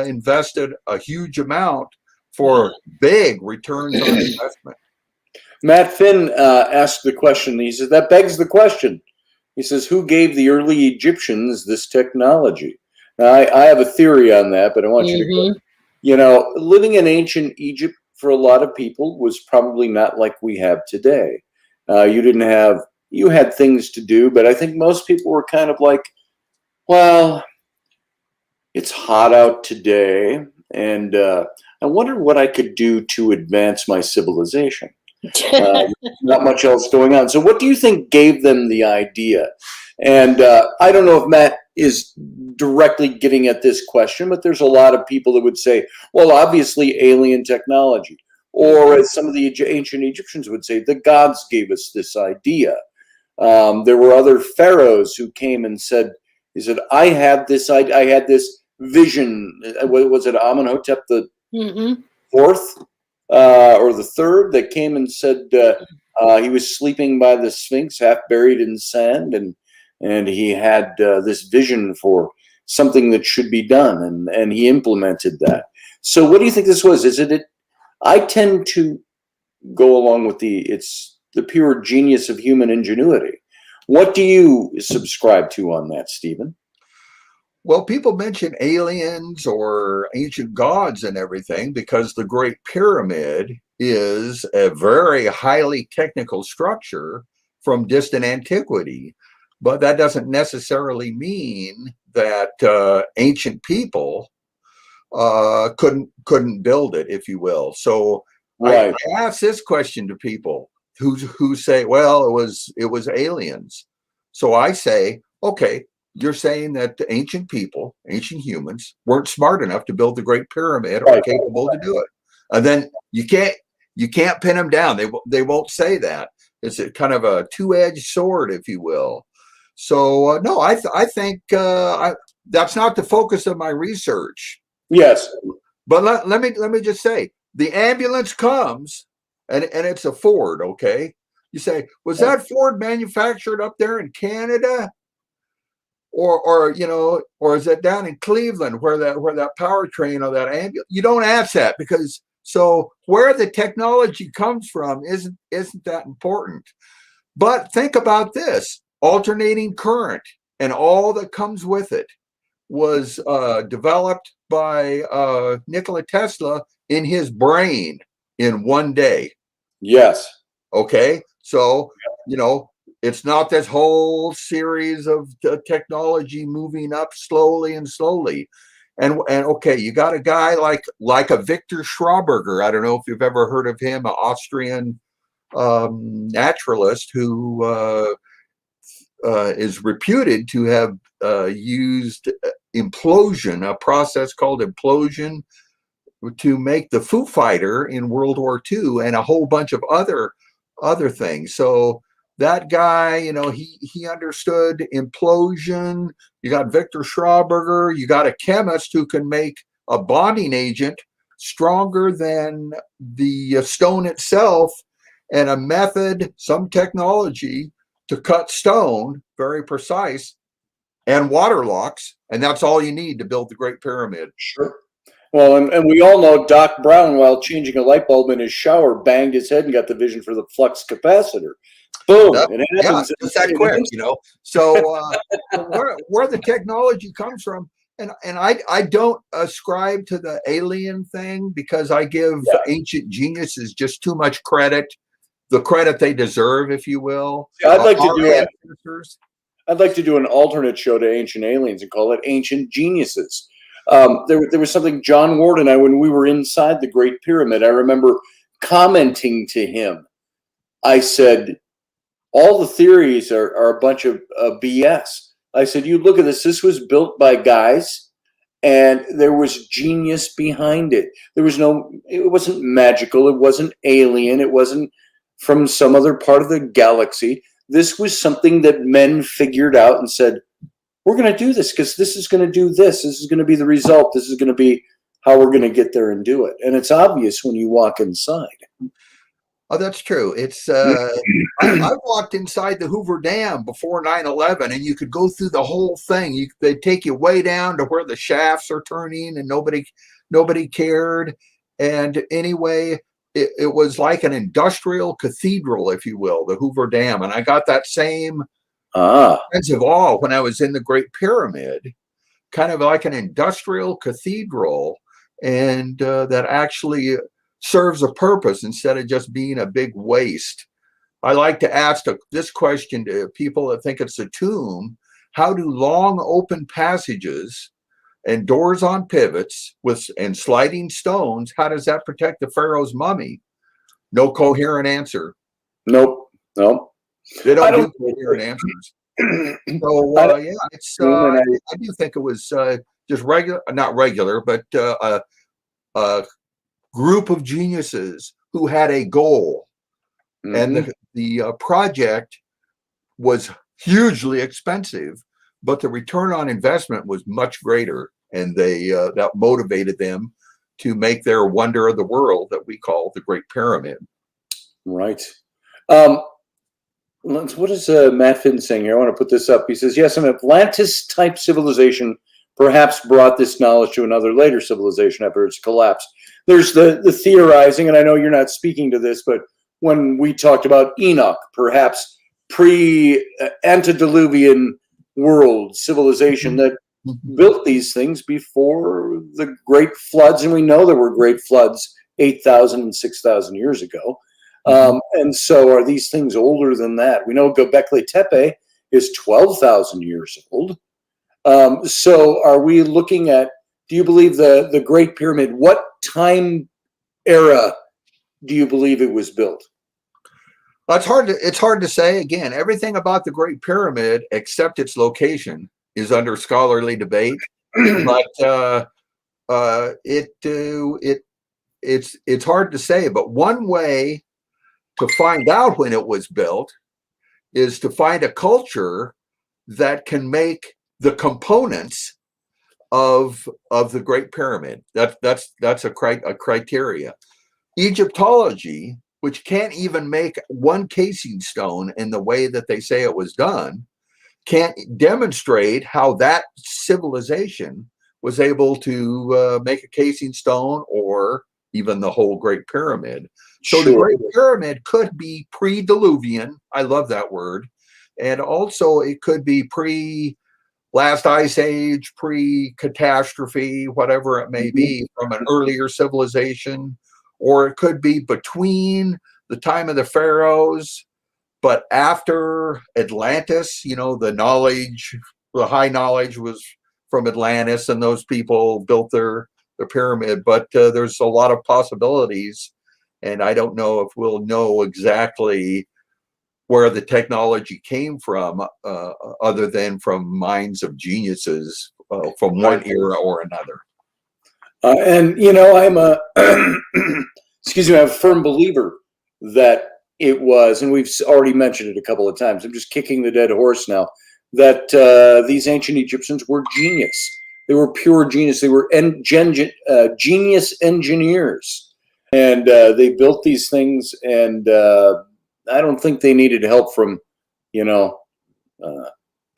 E: invested a huge amount for big returns on investment.
D: Matt Finn asked the question. He says, that begs the question. He says, who gave the early Egyptians this technology? Now, I have a theory on that, but I want you to go. You know, living in ancient Egypt for a lot of people was probably not like we have today. You had things to do, but I think most people were kind of like, well, it's hot out today, and I wonder what I could do to advance my civilization. Not much else going on. So what do you think gave them the idea? And I don't know if Matt is directly getting at this question, but there's a lot of people that would say, well, obviously alien technology. Or as some of the ancient Egyptians would say, the gods gave us this idea. There were other pharaohs who came and said, he said, I had this vision. Was it Amenhotep the fourth or the third that came and said he was sleeping by the Sphinx, half buried in sand, and he had this vision for something that should be done, and he implemented that. So what do you think this was? Is it? I tend to go along with it's the pure genius of human ingenuity. What do you subscribe to on that, Stephen?
E: Well, people mention aliens or ancient gods and everything because the Great Pyramid is a very highly technical structure from distant antiquity. But that doesn't necessarily mean that ancient people couldn't build it, if you will. So right. I ask this question to people who say, well, it was aliens. So I say, okay, you're saying that the ancient people, ancient humans, weren't smart enough to build the Great Pyramid or capable to do it. And then you can't pin them down. They won't say that. It's a kind of a two-edged sword, if you will. So no, I think that's not the focus of my research.
D: Yes,
E: but let me just say, the ambulance comes and it's a Ford. Okay, you say, was that Ford manufactured up there in Canada, or is it down in Cleveland where that powertrain of that ambulance? You don't ask that because so where the technology comes from isn't that important. But think about this. Alternating current and all that comes with it was developed by Nikola Tesla in his brain in one day.
D: Yes.
E: Okay. So, it's not this whole series of technology moving up slowly. And okay, you got a guy like a Victor Schauberger. I don't know if you've ever heard of him, an Austrian naturalist who is reputed to have used implosion, a process called implosion, to make the Foo Fighter in World War II and a whole bunch of other things. So that guy, he understood implosion. You got Victor Schauberger. You got a chemist who can make a bonding agent stronger than the stone itself, and a method, some technology to cut stone, very precise, and water locks, and that's all you need to build the Great Pyramid.
D: Sure. Well, and we all know Doc Brown, while changing a light bulb in his shower, banged his head and got the vision for the flux capacitor. Boom!
E: Just that quick, So where the technology comes from, and I don't ascribe to the alien thing because I give ancient geniuses just too much credit. The credit they deserve, if you will.
D: Yeah, I'd like to do it. I'd like to do an alternate show to Ancient Aliens and call it Ancient Geniuses. There was something John Ward and I, when we were inside the Great Pyramid, I remember commenting to him. I said, all the theories are a bunch of BS. I said, you look at this. This was built by guys, and there was genius behind it. It wasn't magical. It wasn't alien. It wasn't from some other part of the galaxy. This was something that men figured out and said, we're going to do this because this is going to do this. This is going to be the result. This is going to be how we're going to get there and do it. And it's obvious when you walk inside.
E: Oh, that's true. It's I walked inside the Hoover Dam before 9/11, and you could go through the whole thing. They'd take you way down to where the shafts are turning, and nobody cared. And anyway, it was like an industrial cathedral, if you will, the Hoover Dam. And I got that same sense of awe when I was in the Great Pyramid, kind of like an industrial cathedral, and that actually serves a purpose instead of just being a big waste. I like to ask this question to people that think it's a tomb. How do long open passages and doors on pivots and sliding stones, how does that protect the Pharaoh's mummy? No coherent answer.
D: Nope.
E: They don't do coherent answers. So yeah, I do think it was just not regular, but a group of geniuses who had a goal, and the project was hugely expensive, but the return on investment was much greater, and that motivated them to make their wonder of the world that we call the Great Pyramid.
D: Right. What is Matt Finn saying here? I want to put this up. He says, yes, an Atlantis-type civilization perhaps brought this knowledge to another later civilization after its collapse. There's the theorizing, and I know you're not speaking to this, but when we talked about Enoch, perhaps pre-antediluvian world civilization that built these things before the great floods, and we know there were great floods 8,000 and 6,000 years ago. And so are these things older than that? We know Göbekli Tepe is 12,000 years old. So are we looking at, do you believe the Great Pyramid, what time era do you believe it was built?
E: Well, it's hard to say. Again, everything about the Great Pyramid, except its location, is under scholarly debate. But it's hard to say. But one way to find out when it was built is to find a culture that can make the components of the Great Pyramid. That's a criteria. Egyptology, which can't even make one casing stone in the way that they say it was done, can't demonstrate how that civilization was able to make a casing stone or even the whole Great Pyramid. So the Great Pyramid could be pre-Diluvian. I love that word. And also it could be pre-last ice age, pre-catastrophe, whatever it may be, from an earlier civilization. Or it could be between the time of the pharaohs, but after Atlantis. The high knowledge was from Atlantis, and those people built their pyramid. But there's a lot of possibilities, and I don't know if we'll know exactly where the technology came from, other than from minds of geniuses from one era or another.
D: And I'm a excuse me, I'm a firm believer that it was, and we've already mentioned it a couple of times. I'm just kicking the dead horse now. That these ancient Egyptians were genius. They were pure genius. They were genius engineers, and they built these things. And I don't think they needed help from,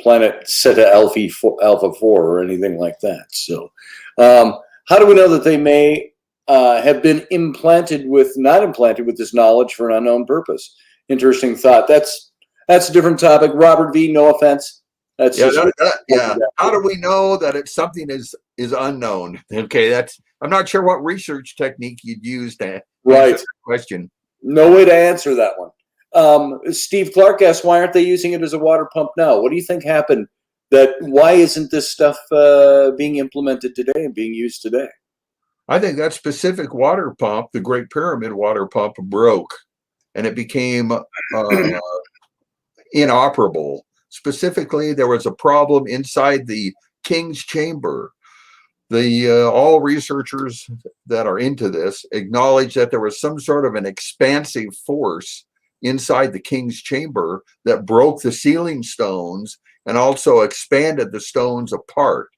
D: planet Zeta Alpha 4 or anything like that. So, how do we know that they may have been not implanted with this knowledge for an unknown purpose? Interesting thought. That's a different topic. Robert V., no offense. That's
E: How do we know that it's something is unknown? Okay, I'm not sure what research technique you'd use to answer that question.
D: No way to answer that one. Steve Clark asks, why aren't they using it as a water pump now? What do you think happened? Why isn't this stuff being implemented today and being used today?
E: I think that specific water pump, the Great Pyramid water pump, broke, and it became inoperable. Specifically, there was a problem inside the King's Chamber. All researchers that are into this acknowledge that there was some sort of an expansive force inside the King's Chamber that broke the ceiling stones and also expanded the stones apart.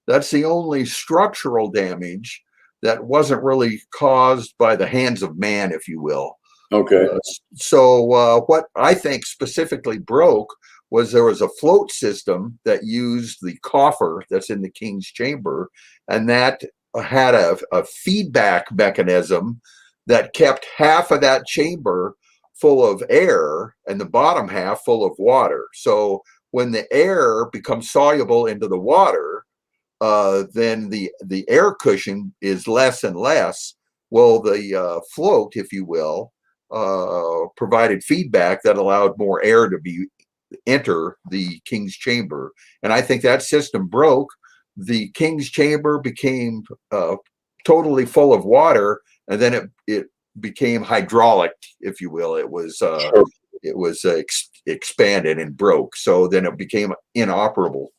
E: That's the only structural damage that wasn't really caused by the hands of man, if you will.
D: Okay.
E: So what I think specifically broke was there was a float system that used the coffer that's in the King's Chamber, and that had a feedback mechanism that kept half of that chamber full of air and the bottom half full of water. So when the air becomes soluble into the water, then the air cushion is less and less. Well, the float, if you will, provided feedback that allowed more air to enter the King's Chamber. And I think that system broke. The King's Chamber became totally full of water, and then it became hydraulic, if you will. It was expanded and broke. So then it became inoperable.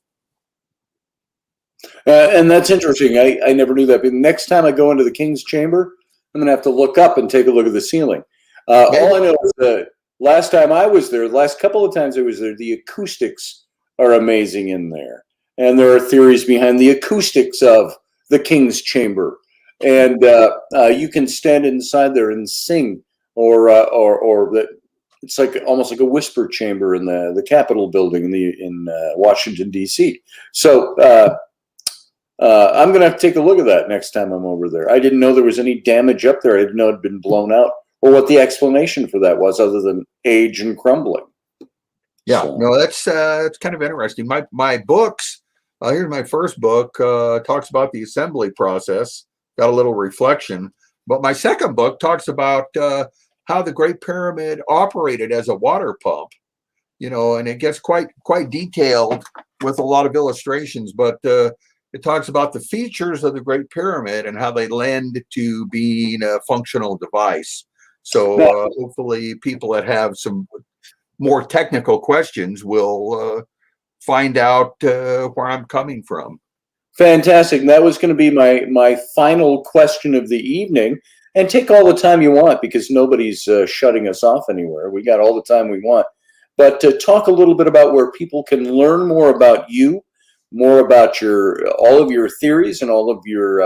D: And that's interesting. I never knew that. But next time I go into the King's Chamber, I'm going to have to look up and take a look at the ceiling. All I know is that last time I was there, the last couple of times I was there, the acoustics are amazing in there. And there are theories behind the acoustics of the King's Chamber. And you can stand inside there and sing, or that it's like almost like a whisper chamber in the Capitol building in Washington, D.C. So I'm going to have to take a look at that next time I'm over there. I didn't know there was any damage up there. I didn't know it had been blown out, or what the explanation for that was, other than age and crumbling.
E: Yeah, so. No, that's kind of interesting. My books, here's my first book, talks about the assembly process, got a little reflection. But my second book talks about how the Great Pyramid operated as a water pump, and it gets quite detailed with a lot of illustrations, but it talks about the features of the Great Pyramid and how they lend to being a functional device. So hopefully people that have some more technical questions will find out where I'm coming from.
D: Fantastic. That was going to be my final question of the evening. And take all the time you want, because nobody's shutting us off anywhere. We got all the time we want. But to talk a little bit about where people can learn more about you, more about all of your theories and all of your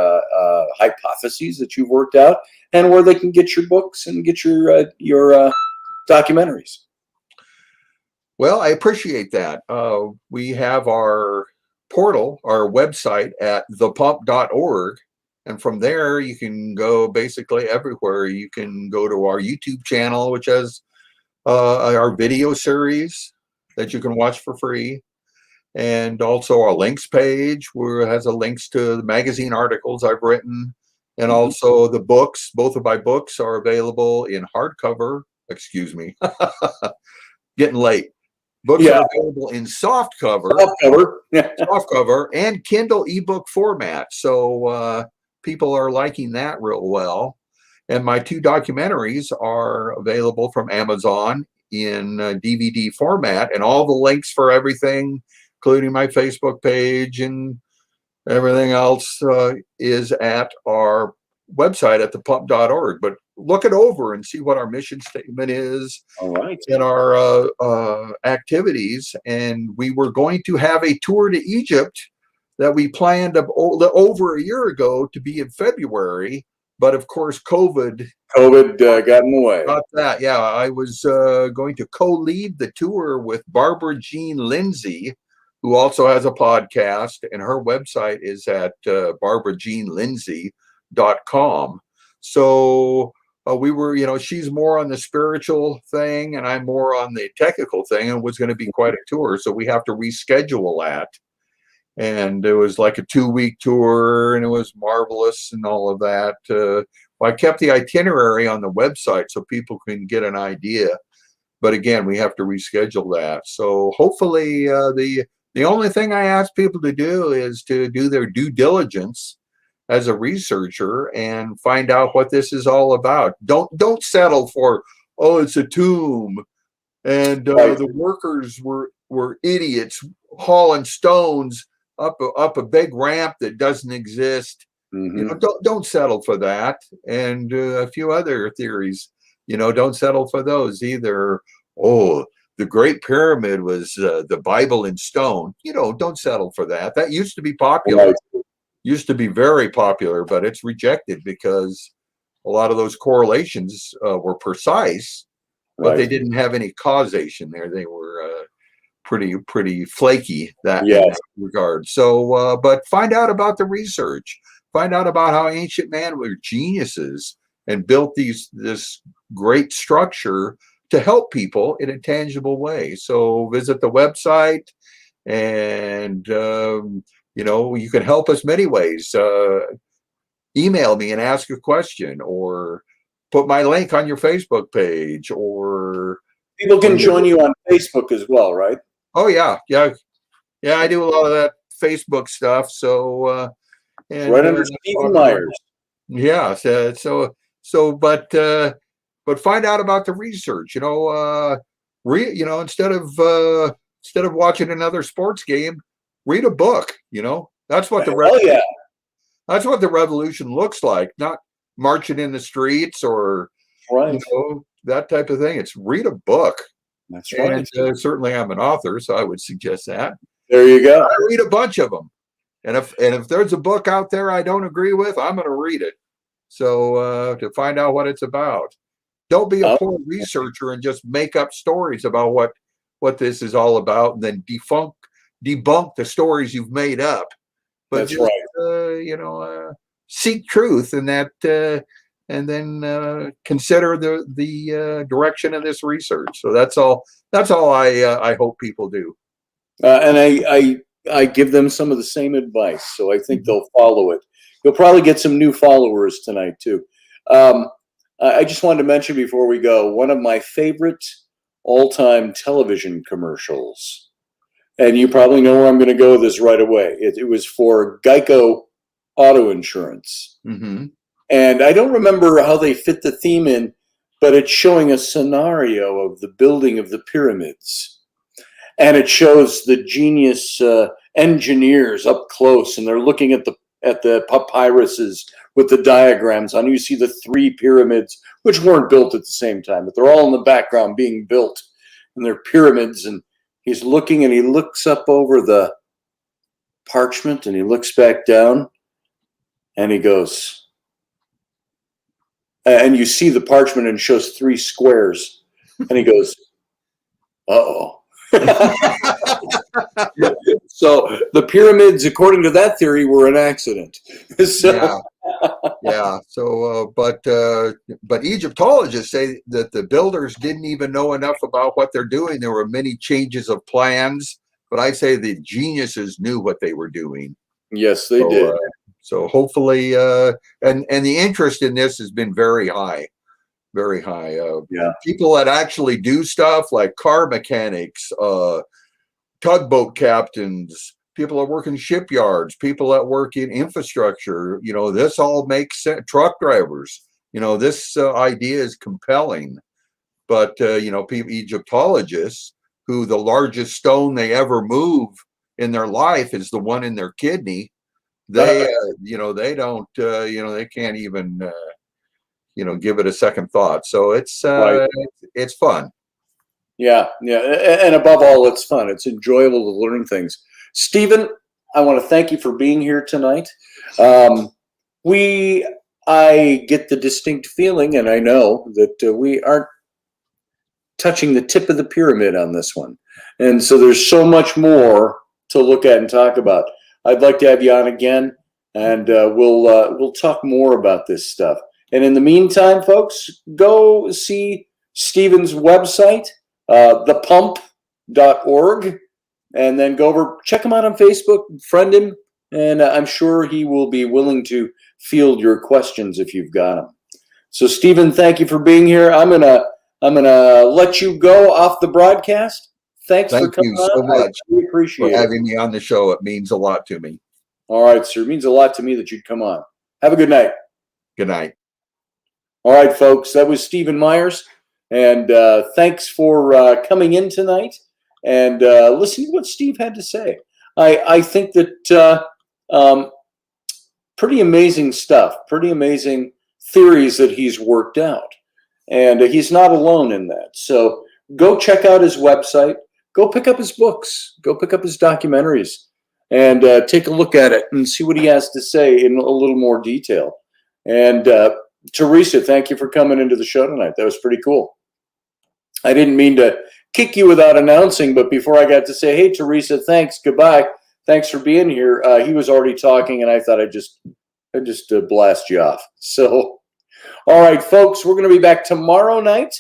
D: hypotheses that you've worked out, and where they can get your books and get your documentaries.
E: Well, I appreciate that. We have our portal, our website at thepump.org. And from there, you can go basically everywhere. You can go to our YouTube channel, which has our video series that you can watch for free. And also our links page, where it has links to the magazine articles I've written. And also the books. Both of my books are available in hardcover. Excuse me. Getting late. Books are available in softcover and Kindle ebook format. So people are liking that real well. And my 2 documentaries are available from Amazon in DVD format, and all the links for everything, including my Facebook page and everything else, is at our website at thepump.org. But look it over and see what our mission statement is.
D: All right.
E: And our activities. And we were going to have a tour to Egypt that we planned over a year ago to be in February. But of course, COVID
D: got in the way.
E: About that, yeah. I was going to co-lead the tour with Barbara Jean Lindsay, who also has a podcast, and her website is at barbarajeanlindsay.com. So we were, she's more on the spiritual thing, and I'm more on the technical thing, and it was going to be quite a tour. So we have to reschedule that. And it was like a 2-week tour, and it was marvelous and all of that. I kept the itinerary on the website so people can get an idea. but again, we have to reschedule that. So hopefully, the only thing I ask people to do is to do their due diligence as a researcher and find out what this is all about. Don't settle for, oh, it's a tomb, and the workers were idiots hauling stones up a big ramp that doesn't exist.
D: Mm-hmm.
E: You know, don't settle for that. And a few other theories, you know, don't settle for those either. Oh, the Great Pyramid was the Bible in stone. You know, don't settle for that. That used to be popular.
D: Right.
E: Used to be very popular, but it's rejected because a lot of those correlations were precise, but they didn't have any causation there. They were pretty flaky in that regard. So, but find out about the research. Find out about how ancient man were geniuses and built this great structure to help people in a tangible way. So visit the website, and you know, you can help us many ways. Email me and ask a question, or put my link on your Facebook page, or
D: people can join you on Facebook as well, right?
E: Oh yeah. I do a lot of that Facebook stuff. So and,
D: right under Stephen Myers.
E: Yeah. But find out about the research. You know, instead of watching another sports game, read a book. You know, that's what that's what the revolution looks like. Not marching in the streets or you know, that type of thing. It's read a book.
D: That's right.
E: And certainly, I'm an author, so I would suggest that.
D: There you go.
E: I read a bunch of them, and if there's a book out there I don't agree with, I'm going to read it. So to find out what it's about. Don't be a poor researcher and just make up stories about what this is all about, and then debunk the stories you've made up. But
D: that's
E: just,
D: right.
E: You know, seek truth in that, and then consider the direction of this research. So that's all. That's all I hope people do.
D: And I give them some of the same advice, so I think they'll follow it. You'll probably get some new followers tonight too. I just wanted to mention before we go, one of my favorite all-time television commercials, and you probably know where I'm going to go with this right away. It was for Geico Auto Insurance.
E: Mm-hmm.
D: And I don't remember how they fit the theme in, but it's showing a scenario of the building of the pyramids. And it shows the genius engineers up close, and they're looking at the papyruses with the diagrams on. You see the 3 pyramids, which weren't built at the same time, but they're all in the background being built, and they're pyramids. And he's looking, and he looks up over the parchment, and he looks back down, and he goes, and you see the parchment, and it shows 3 squares, and he goes, uh-oh. So the pyramids, according to that theory, were an accident. So.
E: Yeah. So, but Egyptologists say that the builders didn't even know enough about what they're doing. There were many changes of plans, but I say the geniuses knew what they were doing.
D: Yes, they did.
E: So hopefully, and the interest in this has been very high. Very high. People that actually do stuff like car mechanics, tugboat captains, people that work in shipyards, people that work in infrastructure, you know, this all makes sense. Truck drivers, you know, this idea is compelling. But, you know, Egyptologists, who the largest stone they ever move in their life is the one in their kidney, they, you know, they don't, you know, they can't even, you know, give it a second thought. So it's fun.
D: Yeah. And above all, it's fun. It's enjoyable to learn things. Stephen, I want to thank you for being here tonight. I get the distinct feeling, and I know that we aren't touching the tip of the pyramid on this one. And so there's so much more to look at and talk about. I'd like to have you on again, and we'll talk more about this stuff. And in the meantime, folks, go see Stephen's website, thepump.org, and then go over, check him out on Facebook, friend him, and I'm sure he will be willing to field your questions if you've got them. So, Stephen, thank you for being here. I'm I'm going to let you go off the broadcast. Thanks for
E: Thank
D: coming
E: you so
D: on.
E: much
D: I really appreciate
E: for
D: it.
E: having me on the show. It means a lot to me.
D: All right, sir. It means a lot to me that you'd come on. Have a good night.
E: Good night.
D: All right, folks. That was Stephen Myers. And thanks for coming in tonight and listening to what Steve had to say. I think that pretty amazing stuff, pretty amazing theories that he's worked out. And he's not alone in that. So go check out his website. Go pick up his books. Go pick up his documentaries and take a look at it and see what he has to say in a little more detail. And Teresa, thank you for coming into the show tonight. That was pretty cool. I didn't mean to kick you without announcing, but before I got to say, hey, Teresa, thanks, goodbye. Thanks for being here. He was already talking, and I thought I'd just blast you off. So, all right, folks, we're going to be back tomorrow night,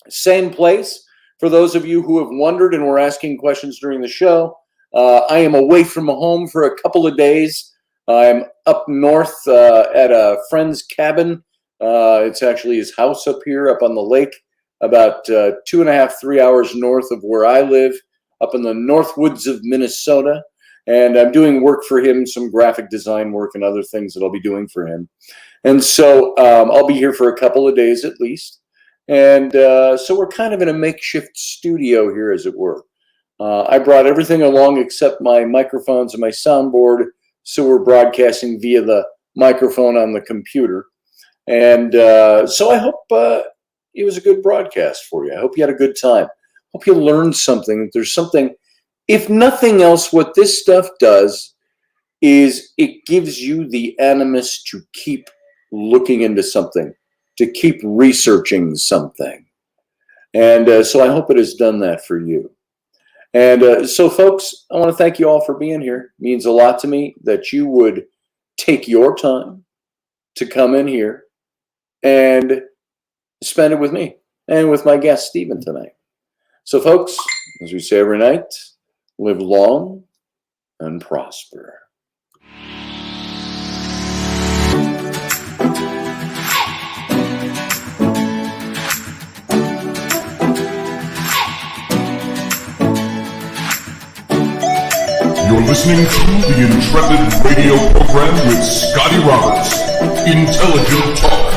D: same place. For those of you who have wondered and were asking questions during the show, I am away from home for a couple of days. I'm up north at a friend's cabin. It's actually his house up here, up on the lake, about 2.5, 3 hours north of where I live, up in the north woods of Minnesota. And I'm doing work for him, some graphic design work and other things that I'll be doing for him. And so I'll be here for a couple of days at least. And so we're kind of in a makeshift studio here, as it were. I brought everything along except my microphones and my soundboard, so we're broadcasting via the microphone on the computer. And so I hope it was a good broadcast for you. I hope you had a good time. Hope you learned something. If there's something, if nothing else, what this stuff does is it gives you the animus to keep looking into something, to keep researching something. And so I hope it has done that for you. And so, folks, I want to thank you all for being here. It means a lot to me that you would take your time to come in here and spend it with me and with my guest, Stephen, tonight. So, folks, as we say every night, live long and prosper.
C: You're listening to the Intrepid radio program with Scotty Roberts. Intelligent Talk.